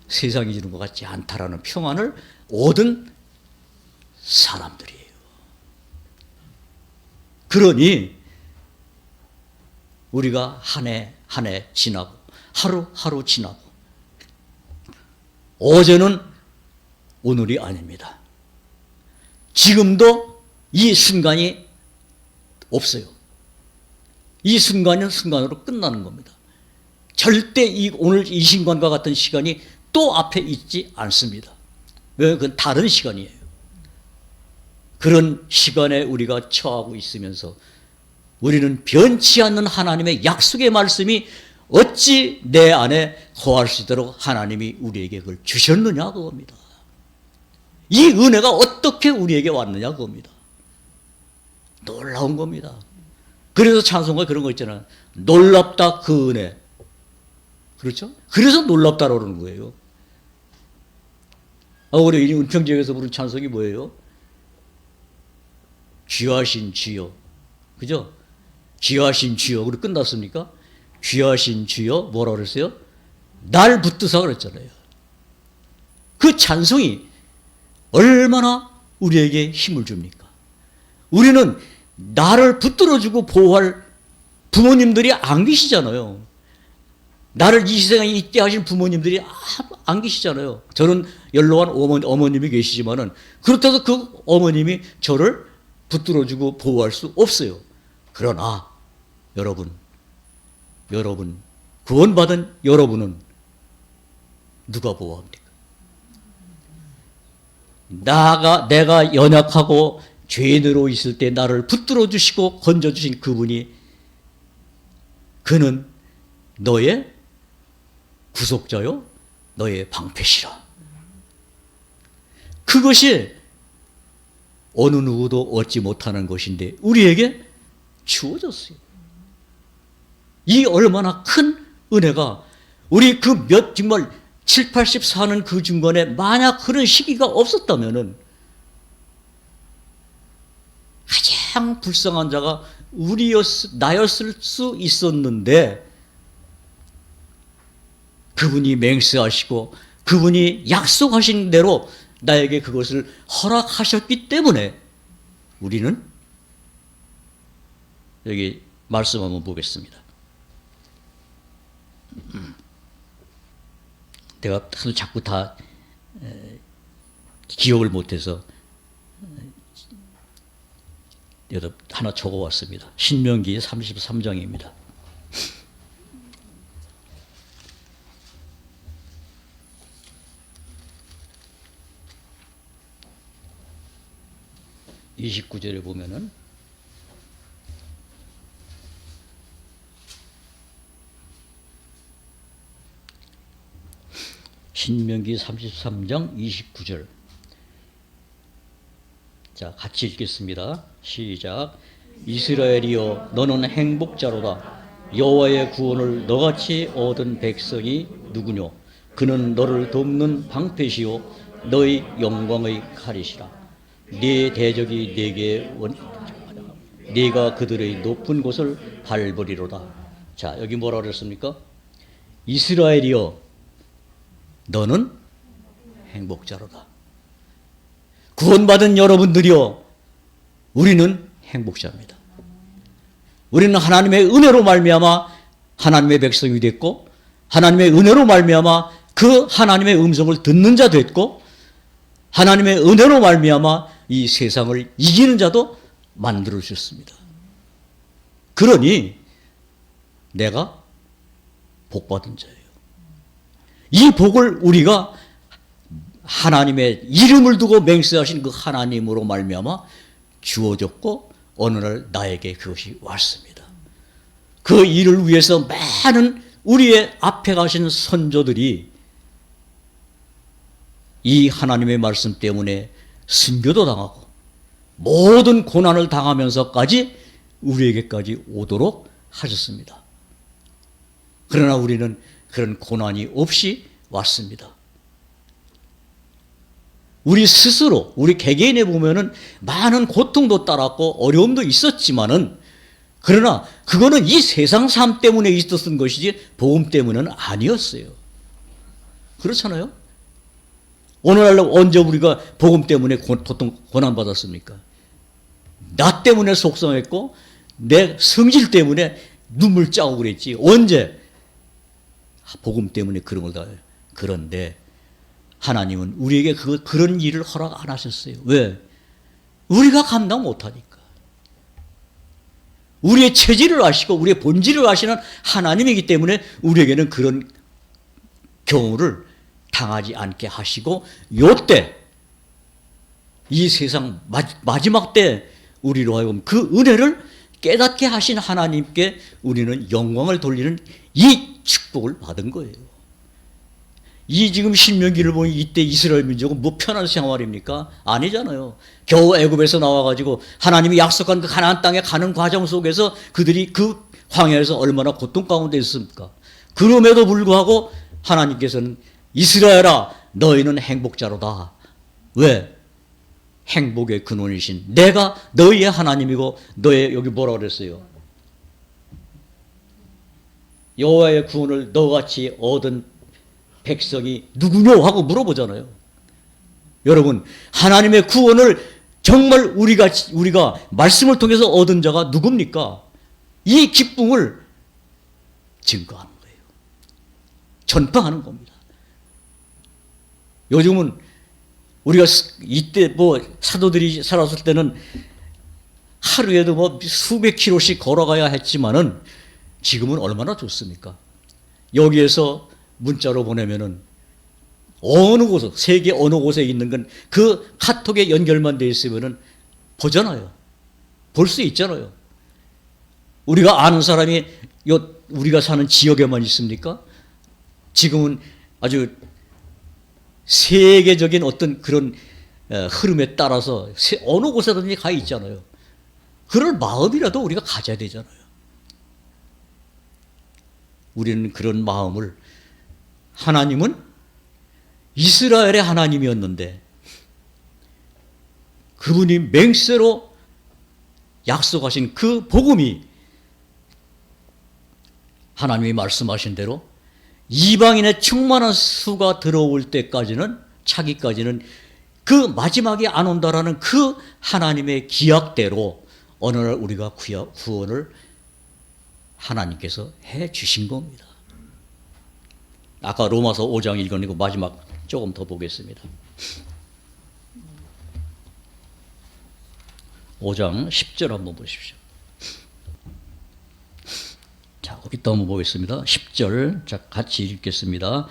Speaker 1: 세상이 주는 것 같지 않다라는 평안을 얻은 사람들이에요. 그러니 우리가 한 해 한 해 지나고 하루하루 지나고 어제는 오늘이 아닙니다. 지금도 이 순간이 없어요. 이 순간은 순간으로 끝나는 겁니다. 절대 오늘 이 순간과 같은 시간이 또 앞에 있지 않습니다. 왜? 그건 다른 시간이에요. 그런 시간에 우리가 처하고 있으면서 우리는 변치 않는 하나님의 약속의 말씀이 어찌 내 안에 거할 수 있도록 하나님이 우리에게 그걸 주셨느냐 그겁니다. 이 은혜가 어떻게 우리에게 왔느냐 그겁니다. 놀라운 겁니다. 그래서 찬송가 그런 거 있잖아요. 놀랍다 그 은혜. 그렇죠? 그래서 놀랍다라고 그러는 거예요. 우리 은평지역에서 부른 찬송이 뭐예요? 귀하신 주여. 그죠? 귀하신 주여. 그리고 끝났습니까? 귀하신 주여 뭐라고 그랬어요? 날 붙드사 그랬잖아요. 그 찬송이 얼마나 우리에게 힘을 줍니까? 우리는 나를 붙들어주고 보호할 부모님들이 안 계시잖아요. 나를 이 세상에 있게 하신 부모님들이 안 계시잖아요. 저는 연로한 어머님이 계시지만은 그렇다고 해서 그 어머님이 저를 붙들어주고 보호할 수 없어요. 그러나 여러분 구원받은 여러분은 누가 보호합니까? 내가 연약하고 죄인으로 있을 때 나를 붙들어 주시고 건져 주신 그는 너의 구속자요, 너의 방패시라. 그것이 어느 누구도 얻지 못하는 것인데 우리에게 주어졌어요. 이 얼마나 큰 은혜가 우리 정말 7, 80 사는 그 중간에 만약 그런 시기가 없었다면은 가장 불쌍한 자가 나였을 수 있었는데 그분이 맹세하시고 그분이 약속하신 대로 나에게 그것을 허락하셨기 때문에 우리는 여기 말씀 한번 보겠습니다. 내가 자꾸 다 기억을 못해서 여기다 하나 적어왔습니다. 신명기 33장입니다. (29절에) 보면은 신명기 33장 29절. 자, 같이 읽겠습니다. 시작. 이스라엘이여 너는 행복자로다. 여호와의 구원을 너같이 얻은 백성이 누구뇨? 그는 너를 돕는 방패시요 너희 영광의 칼이시라. 네 대적이 네가 그들의 높은 곳을 밟으리로다. 자, 여기 뭐라 그랬습니까? 이스라엘이여, 너는 행복자로다. 구원받은 여러분들이여, 우리는 행복자입니다. 우리는 하나님의 은혜로 말미암아 하나님의 백성이 됐고, 하나님의 은혜로 말미암아 그 하나님의 음성을 듣는 자 됐고, 하나님의 은혜로 말미암아 이 세상을 이기는 자도 만들어 주셨습니다. 그러니 내가 복받은 자예요. 이 복을 우리가 하나님의 이름을 두고 맹세하신 그 하나님으로 말미암아 주어졌고, 어느 날 나에게 그것이 왔습니다. 그 일을 위해서 많은 우리의 앞에 가신 선조들이 이 하나님의 말씀 때문에 순교도 당하고 모든 고난을 당하면서까지 우리에게까지 오도록 하셨습니다. 그러나 우리는 그런 고난이 없이 왔습니다. 우리 스스로, 우리 개개인에 보면은 많은 고통도 따랐고 어려움도 있었지만은, 그러나 그거는 이 세상 삶 때문에 있었던 것이지 복음 때문은 아니었어요. 그렇잖아요? 오늘날 언제 우리가 복음 때문에 고난 받았습니까? 나 때문에 속상했고 내 성질 때문에 눈물 짜고 그랬지. 언제? 복음 때문에 그런 걸 다 해요. 그런데 하나님은 우리에게 그런 일을 허락 안 하셨어요. 왜? 우리가 감당 못하니까. 우리의 체질을 아시고 우리의 본질을 아시는 하나님이기 때문에 우리에게는 그런 경우를 당하지 않게 하시고, 요때 이 세상 마지막 때 우리로 하여금 그 은혜를 깨닫게 하신 하나님께 우리는 영광을 돌리는 이 축복을 받은 거예요. 이 지금 신명기를 보니 이때 이스라엘 민족은 뭐 편한 생활입니까? 아니잖아요. 겨우 애굽에서 나와가지고 하나님이 약속한 그 가나안 땅에 가는 과정 속에서 그들이 그 광야에서 얼마나 고통 가운데 있습니까? 그럼에도 불구하고 하나님께서는 이스라엘아, 너희는 행복자로다. 왜? 행복의 근원이신 내가 너희의 하나님이고, 너의, 여기 뭐라 그랬어요? 여호와의 구원을 너같이 얻은 백성이 누구뇨? 하고 물어보잖아요. 여러분, 하나님의 구원을 정말 우리가 말씀을 통해서 얻은 자가 누굽니까? 이 기쁨을 증거하는 거예요. 전파하는 겁니다. 요즘은 우리가 이때 뭐 사도들이 살았을 때는 하루에도 뭐 수백 킬로씩 걸어가야 했지만은 지금은 얼마나 좋습니까? 여기에서 문자로 보내면은 어느 곳에, 세계 어느 곳에 있는 건 그 카톡에 연결만 돼 있으면은 보잖아요. 볼 수 있잖아요. 우리가 아는 사람이 우리가 사는 지역에만 있습니까? 지금은 아주 세계적인 어떤 그런 흐름에 따라서 어느 곳에든지 가 있잖아요. 그럴 마음이라도 우리가 가져야 되잖아요. 우리는 그런 마음을, 하나님은 이스라엘의 하나님이었는데 그분이 맹세로 약속하신 그 복음이 하나님이 말씀하신 대로 이방인의 충만한 수가 들어올 때까지는, 차기까지는 그 마지막이 안 온다라는 그 하나님의 기약대로 어느 날 우리가 구원을 하나님께서 해 주신 겁니다. 아까 로마서 5장 읽었는데 마지막 조금 더 보겠습니다. 5장 10절 한번 보십시오. 자, 거기 또 한번 보겠습니다. 10절. 자, 같이 읽겠습니다.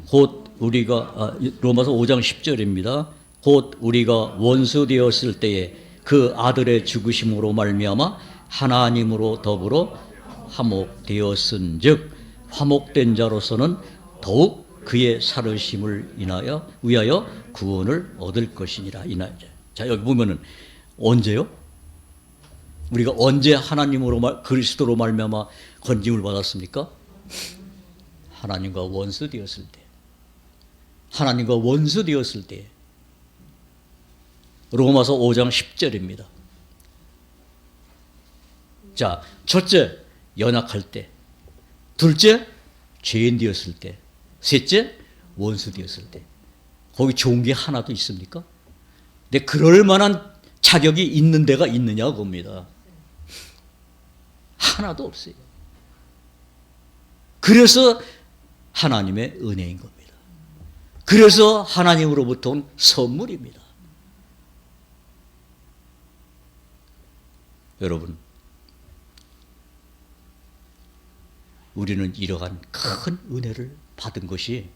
Speaker 1: 곧 우리가, 로마서 5장 10절입니다. 곧 우리가 원수 되었을 때에 그 아들의 죽으심으로 말미암아 하나님으로 더불어 화목되었은즉 화목된 자로서는 더욱 그의 살으심을 위하여 구원을 얻을 것이니라. 자, 여기 보면은 언제요? 우리가 언제 하나님으로 그리스도로 말미암아 건짐을 받았습니까? 하나님과 원수 되었을 때. 하나님과 원수 되었을 때. 로마서 5장 10절입니다. 자, 첫째, 연약할 때. 둘째, 죄인 되었을 때. 셋째, 원수 되었을 때. 거기 좋은 게 하나도 있습니까? 근데 그럴 만한 자격이 있는 데가 있느냐 봅니다. 하나도 없어요. 그래서 하나님의 은혜인 겁니다. 그래서 하나님으로부터 온 선물입니다. 여러분, 우리는 이러한 큰 은혜를 받은 것이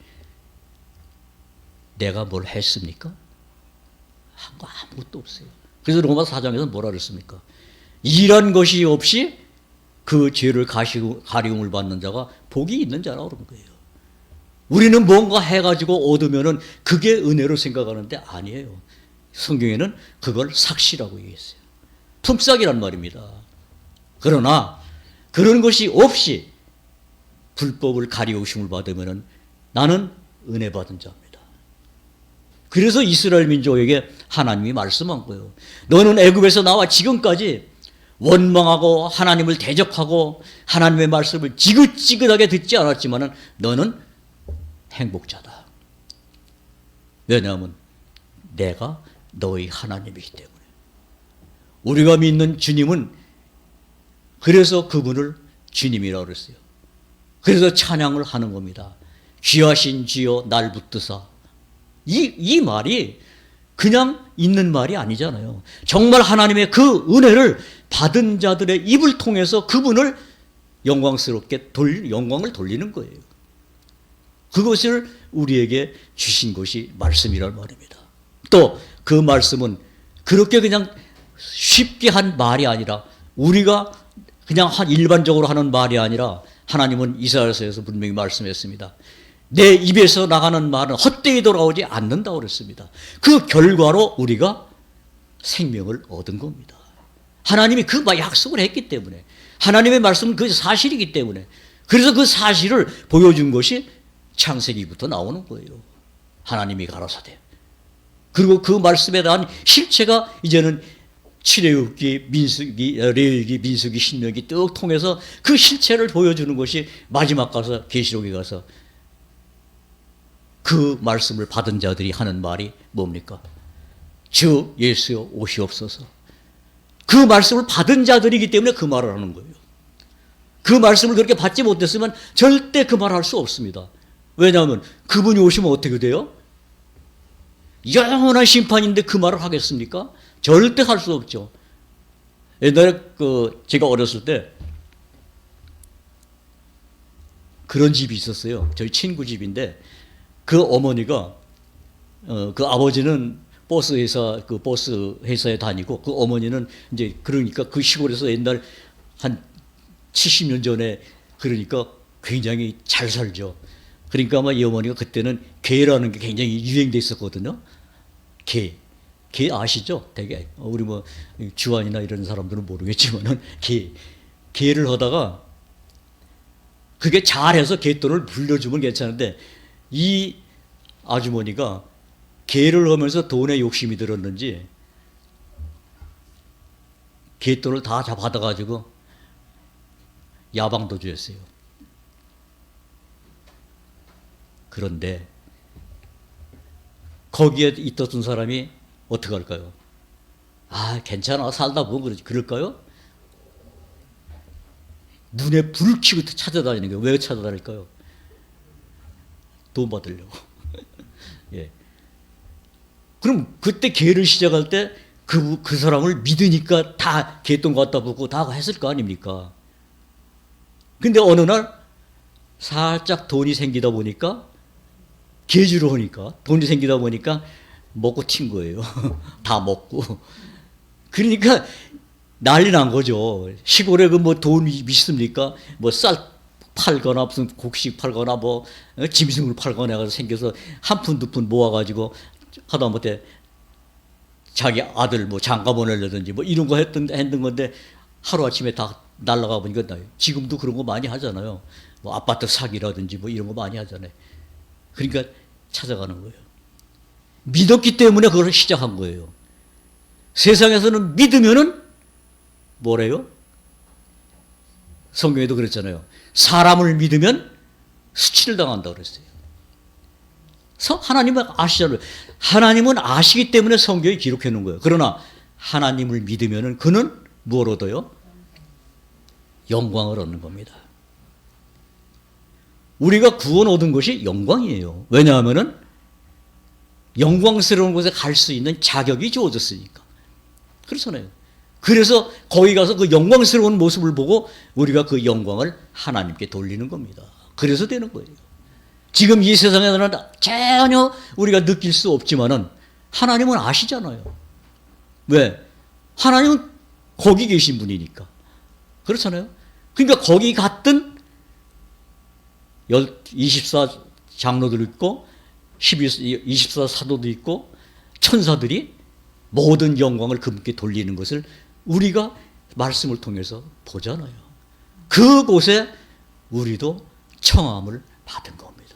Speaker 1: 내가 뭘 했습니까? 한 거 아무것도 없어요. 그래서 로마서 4장에서 뭐라 그랬습니까? 일한 것이 없이 그 죄를 가리움을 받는 자가 복이 있는 자라고 그런 거예요. 우리는 뭔가 해가지고 얻으면은 그게 은혜로 생각하는데 아니에요. 성경에는 그걸 삭시라고 얘기했어요. 품삯이란 말입니다. 그러나 그런 것이 없이 불법을 가리우심을 받으면은 나는 은혜 받은 자입니다. 그래서 이스라엘 민족에게 하나님이 말씀한 거예요. 너는 애굽에서 나와 지금까지 원망하고 하나님을 대적하고 하나님의 말씀을 지긋지긋하게 듣지 않았지만은 너는 행복자다. 왜냐하면 내가 너희 하나님이기 때문에. 우리가 믿는 주님은 그래서 그분을 주님이라고 그랬어요. 그래서 찬양을 하는 겁니다. 귀하신 주여 날 붙드사. 이 말이 그냥 있는 말이 아니잖아요. 정말 하나님의 그 은혜를 받은 자들의 입을 통해서 그분을 영광스럽게 영광을 돌리는 거예요. 그것을 우리에게 주신 것이 말씀이란 말입니다. 또 그 말씀은 그렇게 그냥 쉽게 한 말이 아니라 우리가 그냥 일반적으로 하는 말이 아니라 하나님은 이사야서에서 분명히 말씀했습니다. 내 입에서 나가는 말은 헛되이 돌아오지 않는다고 그랬습니다. 그 결과로 우리가 생명을 얻은 겁니다. 하나님이 그 약속을 했기 때문에 하나님의 말씀은 그 사실이기 때문에 그래서 그 사실을 보여준 것이 창세기부터 나오는 거예요. 하나님이 가라사대. 그리고 그 말씀에 대한 실체가 이제는 출애굽기, 민수기, 레위기, 민수기, 신명기 쭉 통해서 그 실체를 보여주는 것이 마지막 가서 계시록에 가서 그 말씀을 받은 자들이 하는 말이 뭡니까? 주 예수여 오시옵소서. 그 말씀을 받은 자들이기 때문에 그 말을 하는 거예요. 그 말씀을 그렇게 받지 못했으면 절대 그 말을 할 수 없습니다. 왜냐하면 그분이 오시면 어떻게 돼요? 영원한 심판인데 그 말을 하겠습니까? 절대 할 수 없죠. 옛날에 제가 어렸을 때 그런 집이 있었어요. 저희 친구 집인데 그 어머니가 그 아버지는 버스 회사에 다니고 그 어머니는 이제 그러니까 그 시골에서 옛날 한 70년 전에 그러니까 굉장히 잘 살죠. 그러니까 아마 이 어머니가 그때는 게라는 게 굉장히 유행돼 있었거든요. 게 아시죠? 되게 우리 뭐 주한이나 이런 사람들은 모르겠지만은 게를 하다가 그게 잘해서 갯돈을 불려주면 괜찮은데 이 아주머니가 게를 하면서 돈에 욕심이 들었는지 갯돈을 다 받아가지고 야방도주했어요. 그런데 거기에 있었던 사람이 어떻게 할까요? 아, 괜찮아. 살다 보면 그러지. 그럴까요? 눈에 불을 켜고 찾아다니는 거예요. 왜 찾아다닐까요? 돈 받으려고. 예. 그럼 그때 개를 시작할 때 그 사람을 믿으니까 다 개돈 갖다 붙고 다 했을 거 아닙니까? 근데 어느 날 살짝 돈이 생기다 보니까 개주로 하니까 돈이 생기다 보니까 먹고 튄 거예요. 다 먹고. 그러니까 난리 난 거죠. 시골에 그 뭐 돈 있습니까? 뭐 쌀 팔거나 무슨 곡식 팔거나 뭐 짐승을 팔거나 해서 생겨서 한 푼 두 푼 모아가지고 하다못해 자기 아들 뭐 장가 보내려든지 뭐 이런 거 했던 건데 하루아침에 다 날아가 보니까 지금도 그런 거 많이 하잖아요. 뭐 아파트 사기라든지 뭐 이런 거 많이 하잖아요. 그러니까 찾아가는 거예요. 믿었기 때문에 그걸 시작한 거예요. 세상에서는 믿으면은 뭐래요? 성경에도 그랬잖아요. 사람을 믿으면 수치를 당한다 그랬어요. 하나님은 아시잖아요. 하나님은 아시기 때문에 성경에 기록해 놓은 거예요. 그러나 하나님을 믿으면은 그는 뭘 얻어요? 영광을 얻는 겁니다. 우리가 구원 얻은 것이 영광이에요. 왜냐하면은 영광스러운 곳에 갈 수 있는 자격이 주어졌으니까. 그렇잖아요. 그래서 거기 가서 그 영광스러운 모습을 보고 우리가 그 영광을 하나님께 돌리는 겁니다. 그래서 되는 거예요. 지금 이 세상에서는 전혀 우리가 느낄 수 없지만은 하나님은 아시잖아요. 왜? 하나님은 거기 계신 분이니까. 그렇잖아요. 그러니까 거기 갔던 24 장로들 있고 24 사도도 있고 천사들이 모든 영광을 그분께 돌리는 것을 우리가 말씀을 통해서 보잖아요. 그곳에 우리도 청함을 받은 겁니다.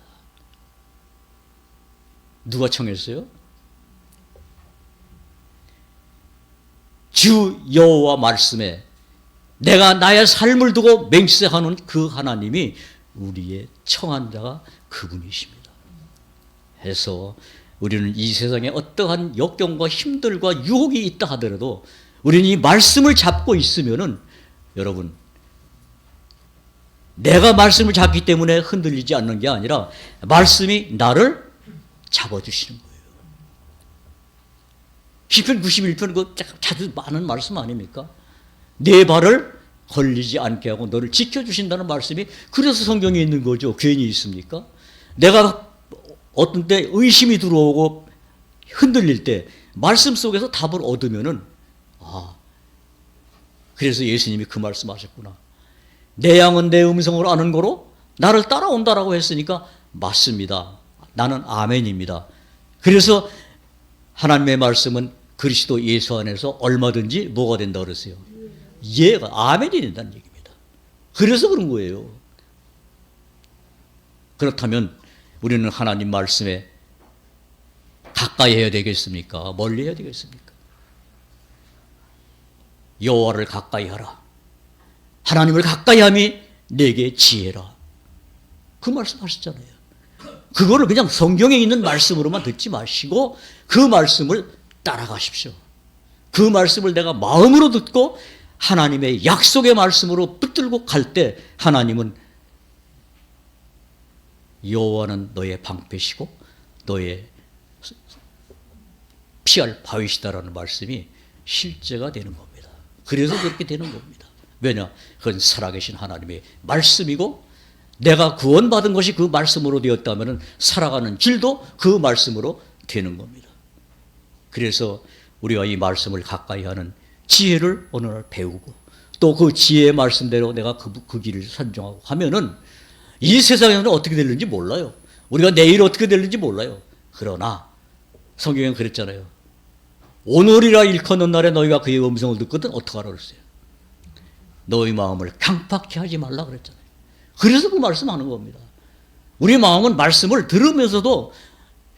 Speaker 1: 누가 청했어요? 주 여호와 말씀에 내가 나의 삶을 두고 맹세하는 그 하나님이 우리의 청한 자가 그분이십니다. 해서 우리는 이 세상에 어떠한 역경과 힘들과 유혹이 있다 하더라도 우리는 이 말씀을 잡고 있으면은 여러분 내가 말씀을 잡기 때문에 흔들리지 않는 게 아니라 말씀이 나를 잡아주시는 거예요. 시편 91편 그 자주 많은 말씀 아닙니까? 내 발을 걸리지 않게 하고 너를 지켜주신다는 말씀이 그래서 성경에 있는 거죠. 괜히 있습니까? 내가 어떤 때 의심이 들어오고 흔들릴 때 말씀 속에서 답을 얻으면은 그래서 예수님이 그 말씀하셨구나. 내 양은 내 음성을 아는 거로 나를 따라온다라고 했으니까 맞습니다. 나는 아멘입니다. 그래서 하나님의 말씀은 그리스도 예수 안에서 얼마든지 뭐가 된다고 그랬어요? 예가 아멘이 된다는 얘기입니다. 그래서 그런 거예요. 그렇다면 우리는 하나님 말씀에 가까이 해야 되겠습니까? 멀리 해야 되겠습니까? 여호와를 가까이 하라. 하나님을 가까이 함이 내게 지혜라. 그 말씀 하셨잖아요. 그거를 그냥 성경에 있는 말씀으로만 듣지 마시고 그 말씀을 따라가십시오. 그 말씀을 내가 마음으로 듣고 하나님의 약속의 말씀으로 붙들고 갈 때 하나님은 여호와는 너의 방패시고 너의 피할 바위시다라는 말씀이 실제가 되는 겁니다. 그래서 그렇게 되는 겁니다. 왜냐? 그건 살아계신 하나님의 말씀이고 내가 구원받은 것이 그 말씀으로 되었다면 살아가는 길도 그 말씀으로 되는 겁니다. 그래서 우리가 이 말씀을 가까이 하는 지혜를 어느 날 배우고 또 그 지혜의 말씀대로 내가 그 길을 선정하고 하면은 이 세상에는 어떻게 될는지 몰라요. 우리가 내일 어떻게 될는지 몰라요. 그러나 성경은 그랬잖아요. 오늘이라 일컫는 날에 너희가 그의 음성을 듣거든 어떡하라 그랬어요. 너희 마음을 강팍히 하지 말라 그랬잖아요. 그래서 그 말씀하는 겁니다. 우리 마음은 말씀을 들으면서도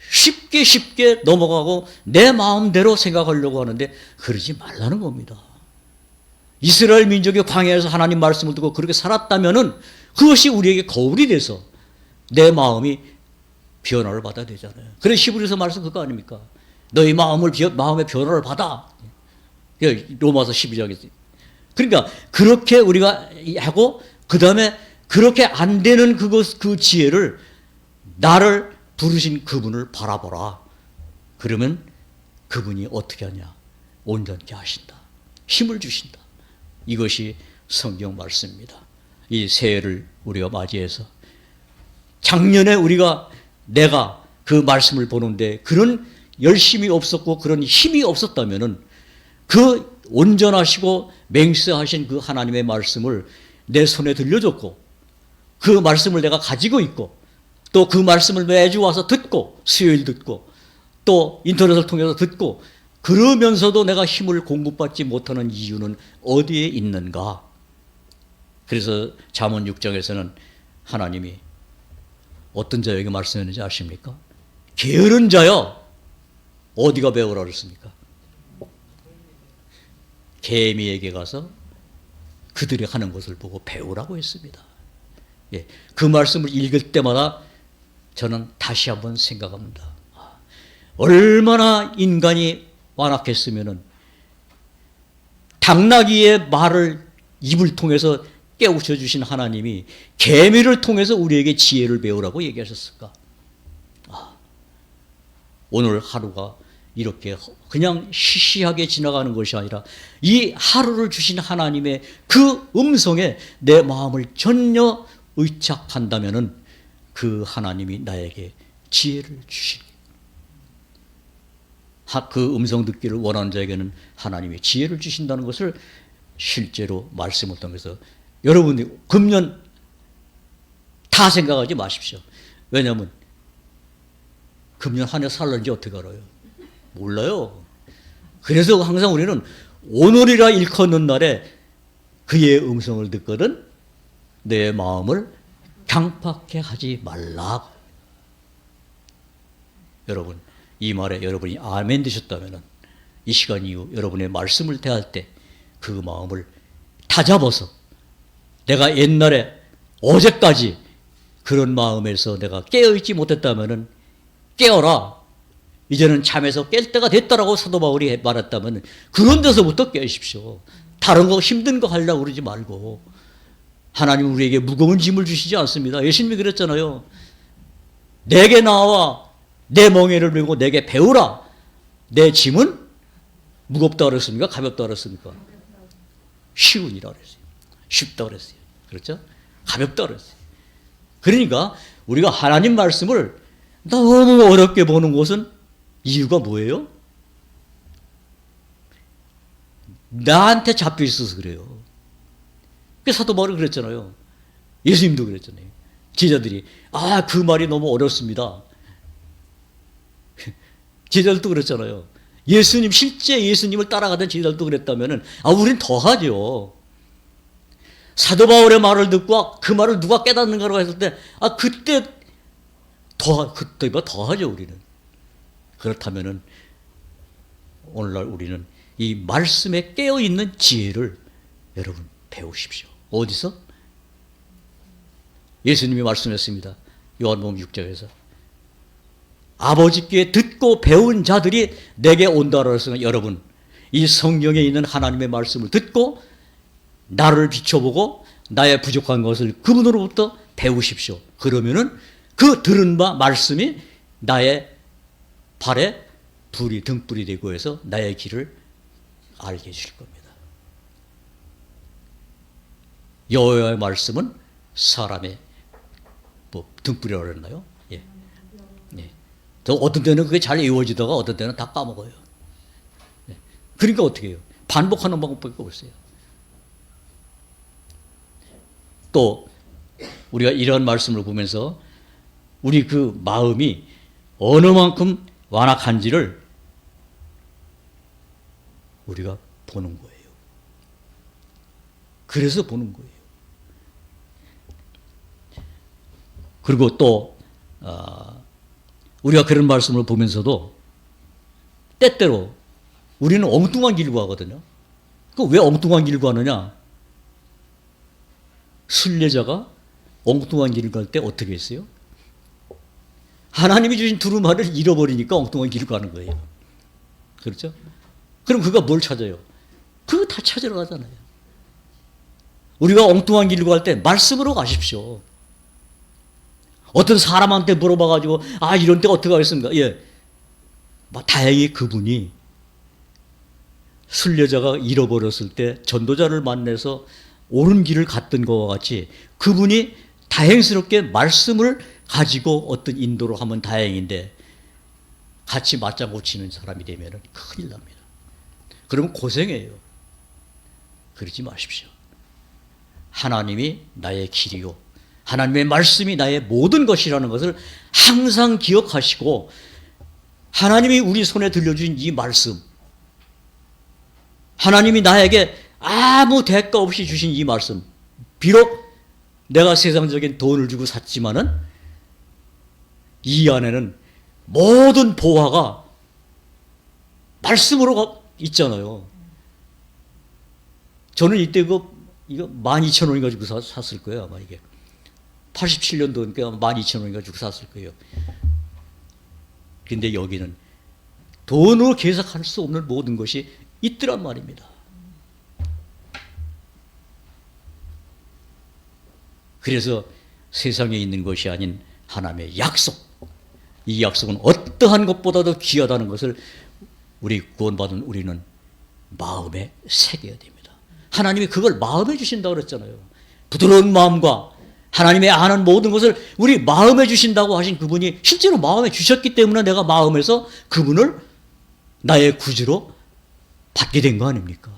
Speaker 1: 쉽게 넘어가고 내 마음대로 생각하려고 하는데 그러지 말라는 겁니다. 이스라엘 민족이 광야에서 하나님 말씀을 듣고 그렇게 살았다면은 그것이 우리에게 거울이 돼서 내 마음이 변화를 받아야 되잖아요. 그래서 히브리서 말씀 그거 아닙니까? 너희 마음의 변화를 받아. 로마서 12장에서. 그러니까 그렇게 우리가 하고 그 다음에 그렇게 안 되는 그 지혜를 나를 부르신 그분을 바라보라. 그러면 그분이 어떻게 하냐? 온전케 하신다. 힘을 주신다. 이것이 성경 말씀입니다. 이 새해를 우리가 맞이해서 작년에 내가 그 말씀을 보는데 그런 열심이 없었고 그런 힘이 없었다면은 그 온전하시고 맹세하신 그 하나님의 말씀을 내 손에 들려줬고 그 말씀을 내가 가지고 있고 또 그 말씀을 매주 와서 듣고 수요일 듣고 또 인터넷을 통해서 듣고 그러면서도 내가 힘을 공급받지 못하는 이유는 어디에 있는가? 그래서 잠언 6장에서는 하나님이 어떤 자에게 말씀했는지 아십니까? 게으른 자여 어디가 배우라 그랬습니까? 개미에게 가서 그들이 하는 것을 보고 배우라고 했습니다. 예, 그 말씀을 읽을 때마다 저는 다시 한번 생각합니다. 얼마나 인간이 완악했으면은 당나귀의 말을 입을 통해서 깨우쳐 주신 하나님이 개미를 통해서 우리에게 지혜를 배우라고 얘기하셨을까? 오늘 하루가 이렇게 그냥 시시하게 지나가는 것이 아니라 이 하루를 주신 하나님의 그 음성에 내 마음을 전혀 의착한다면은 그 하나님이 나에게 지혜를 주시니, 그 음성 듣기를 원하는 자에게는 하나님이 지혜를 주신다는 것을 실제로 말씀을 통해서 여러분이 금년 다 생각하지 마십시오. 왜냐하면 금년 한 해 살는지 어떻게 알아요? 몰라요. 그래서 항상 우리는 오늘이라 일컫는 날에 그의 음성을 듣거든 내 마음을 강팍해 하지 말라. 여러분, 이 말에 여러분이 아멘 되셨다면 이 시간 이후 여러분의 말씀을 대할 때 그 마음을 다잡아서, 내가 옛날에 어제까지 그런 마음에서 내가 깨어있지 못했다면 깨어라. 이제는 잠에서 깰 때가 됐다라고 사도 바울이 말했다면 그런 데서부터 깨십시오. 다른 거 힘든 거 하려고 그러지 말고. 하나님은 우리에게 무거운 짐을 주시지 않습니다. 예수님이 그랬잖아요. 내게 나와 내 멍에를 메고 내게 배우라. 내 짐은 무겁다 그랬습니까? 가볍다 그랬습니까? 쉬운이라 그랬어요. 쉽다 그랬어요. 그렇죠? 가볍다 그랬어요. 그러니까 우리가 하나님 말씀을 너무 어렵게 보는 것은 이유가 뭐예요? 나한테 잡혀 있어서 그래요. 그 사도 바울이 그랬잖아요. 예수님도 그랬잖아요. 제자들이 그 말이 너무 어렵습니다. 제자들도 그랬잖아요. 예수님, 실제 예수님을 따라가던 제자들도 그랬다면은 우린 더 하죠. 사도 바울의 말을 듣고 그 말을 누가 깨닫는가라고 했을 때 그때 그때보다 더 하죠, 우리는. 그렇다면은 오늘날 우리는 이 말씀에 깨어 있는 지혜를 여러분 배우십시오. 어디서? 예수님이 말씀했습니다. 요한복음 6장에서 아버지께 듣고 배운 자들이 내게 온다라고 해서, 여러분 이 성경에 있는 하나님의 말씀을 듣고 나를 비춰보고 나의 부족한 것을 그분으로부터 배우십시오. 그러면은 그 들은 바 말씀이 나의 발에 불이 등불이 되고 해서 나의 길을 알게 해주실 겁니다. 여호와의 말씀은 사람의 등불이라고 그랬나요? 예. 예. 또 어떤 때는 그게 잘 이루어지다가 어떤 때는 다 까먹어요. 예. 그러니까 어떻게 해요? 반복하는 방법밖에 없어요. 또 우리가 이런 말씀을 보면서 우리 그 마음이 어느 만큼 완악한지를 우리가 보는 거예요. 그래서 보는 거예요. 그리고 또 우리가 그런 말씀을 보면서도 때때로 우리는 엉뚱한 길을 가거든요. 그 왜 엉뚱한 길을 가느냐? 순례자가 엉뚱한 길을 갈 때 어떻게 했어요? 하나님이 주신 두루마리를 잃어버리니까 엉뚱한 길을 가는 거예요. 그렇죠? 그럼 그가 뭘 찾아요? 그거 다 찾으러 가잖아요. 우리가 엉뚱한 길로 갈 때 말씀으로 가십시오. 어떤 사람한테 물어봐가지고 이런 때 어떻게 하겠습니까? 예, 다행히 그분이 순례자가 잃어버렸을 때 전도자를 만나서 옳은 길을 갔던 것과 같이 그분이 다행스럽게 말씀을 가지고 어떤 인도를 하면 다행인데 같이 맞장구 치는 사람이 되면 큰일 납니다. 그러면 고생해요. 그러지 마십시오. 하나님이 나의 길이요, 하나님의 말씀이 나의 모든 것이라는 것을 항상 기억하시고, 하나님이 우리 손에 들려주신 이 말씀, 하나님이 나에게 아무 대가 없이 주신 이 말씀, 비록 내가 세상적인 돈을 주고 샀지만은 이 안에는 모든 보화가 말씀으로 있잖아요. 저는 이때 이거 12,000원이 가지고 샀을 거예요. 아마 이게 87년도니까 12,000원이 가지고 샀을 거예요. 근데 여기는 돈으로 계산할 수 없는 모든 것이 있더란 말입니다. 그래서 세상에 있는 것이 아닌 하나님의 약속, 이 약속은 어떠한 것보다도 귀하다는 것을 우리 구원받은 우리는 마음에 새겨야 됩니다. 하나님이 그걸 마음에 주신다고 그랬잖아요. 부드러운 마음과 하나님의 아는 모든 것을 우리 마음에 주신다고 하신 그분이 실제로 마음에 주셨기 때문에 내가 마음에서 그분을 나의 구주로 받게 된 거 아닙니까?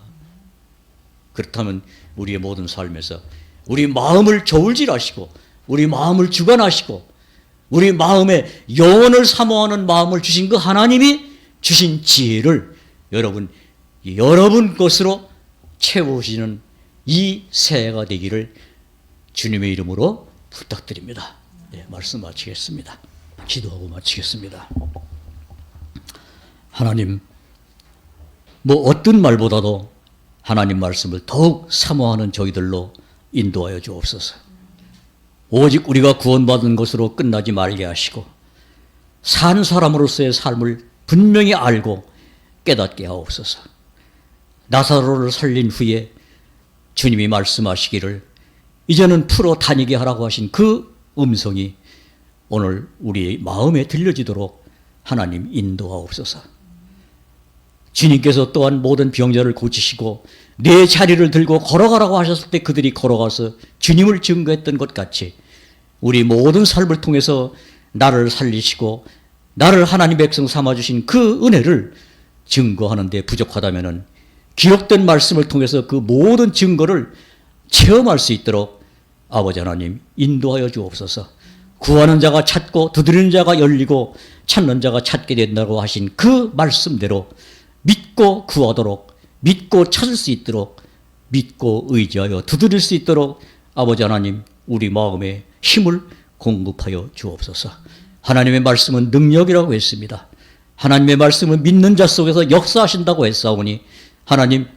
Speaker 1: 그렇다면 우리의 모든 삶에서 우리 마음을 저울질하시고 우리 마음을 주관하시고 우리 마음에 영원을 사모하는 마음을 주신 그 하나님이 주신 지혜를 여러분 것으로 채우시는 이 새해가 되기를 주님의 이름으로 부탁드립니다. 네, 말씀 마치겠습니다. 기도하고 마치겠습니다. 하나님, 어떤 말보다도 하나님 말씀을 더욱 사모하는 저희들로 인도하여 주옵소서. 오직 우리가 구원받은 것으로 끝나지 말게 하시고 산 사람으로서의 삶을 분명히 알고 깨닫게 하옵소서. 나사로를 살린 후에 주님이 말씀하시기를 이제는 풀어 다니게 하라고 하신 그 음성이 오늘 우리 마음에 들려지도록 하나님 인도하옵소서. 주님께서 또한 모든 병자를 고치시고 내 자리를 들고 걸어가라고 하셨을 때 그들이 걸어가서 주님을 증거했던 것 같이 우리 모든 삶을 통해서 나를 살리시고 나를 하나님 백성 삼아주신 그 은혜를 증거하는 데 부족하다면 기록된 말씀을 통해서 그 모든 증거를 체험할 수 있도록 아버지 하나님 인도하여 주옵소서. 구하는 자가 찾고 두드리는 자가 열리고 찾는 자가 찾게 된다고 하신 그 말씀대로 믿고 구하도록, 믿고 찾을 수 있도록, 믿고 의지하여 두드릴 수 있도록 아버지 하나님 우리 마음에 힘을 공급하여 주옵소서. 하나님의 말씀은 능력이라고 했습니다. 하나님의 말씀은 믿는 자 속에서 역사하신다고 했사오니 하나님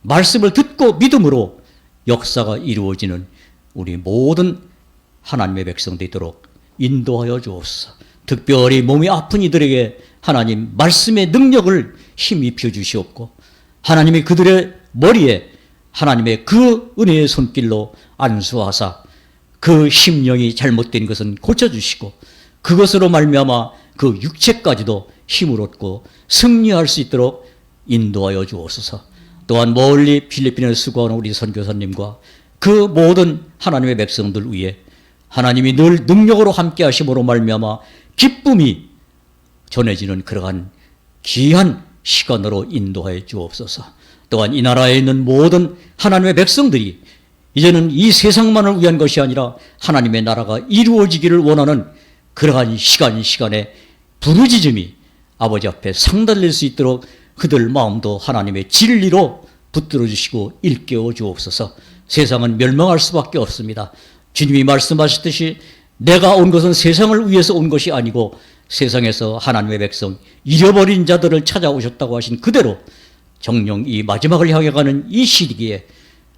Speaker 1: 말씀을 듣고 믿음으로 역사가 이루어지는 우리 모든 하나님의 백성 되도록 인도하여 주옵소서. 특별히 몸이 아픈 이들에게 하나님 말씀의 능력을 힘입혀 주시옵고 하나님이 그들의 머리에 하나님의 그 은혜의 손길로 안수하사 그 심령이 잘못된 것은 고쳐주시고 그것으로 말미암아 그 육체까지도 힘을 얻고 승리할 수 있도록 인도하여 주옵소서. 또한 멀리 필리핀에 수고하는 우리 선교사님과 그 모든 하나님의 백성들 위해 하나님이 늘 능력으로 함께 하심으로 말미암아 기쁨이 전해지는 그러한 귀한 시간으로 인도하여 주옵소서. 또한 이 나라에 있는 모든 하나님의 백성들이 이제는 이 세상만을 위한 것이 아니라 하나님의 나라가 이루어지기를 원하는 그러한 시간에 부르짖음이 아버지 앞에 상달릴 수 있도록 그들 마음도 하나님의 진리로 붙들어 주시고 일깨워 주옵소서. 세상은 멸망할 수밖에 없습니다. 주님이 말씀하셨듯이 내가 온 것은 세상을 위해서 온 것이 아니고 세상에서 하나님의 백성 잃어버린 자들을 찾아오셨다고 하신 그대로 정녕 이 마지막을 향해 가는 이 시기에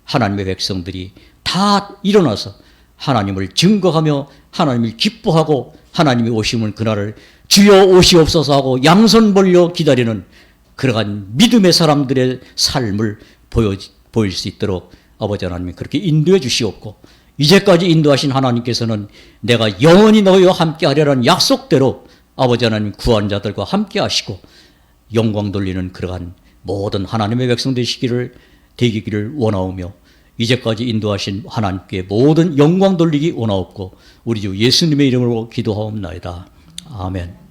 Speaker 1: 하나님의 백성들이 다 일어나서 하나님을 증거하며 하나님을 기뻐하고 하나님이 오시면 그날을 주여 오시옵소서 하고 양손 벌려 기다리는 그러한 믿음의 사람들의 삶을 보일 수 있도록 아버지 하나님이 그렇게 인도해 주시옵고 이제까지 인도하신 하나님께서는 내가 영원히 너희와 함께 하려는 약속대로 아버지 하나님 구한 자들과 함께 하시고 영광 돌리는 그러한 모든 하나님의 백성 되기를 원하오며 이제까지 인도하신 하나님께 모든 영광 돌리기 원하옵고 우리 주 예수님의 이름으로 기도하옵나이다. 아멘.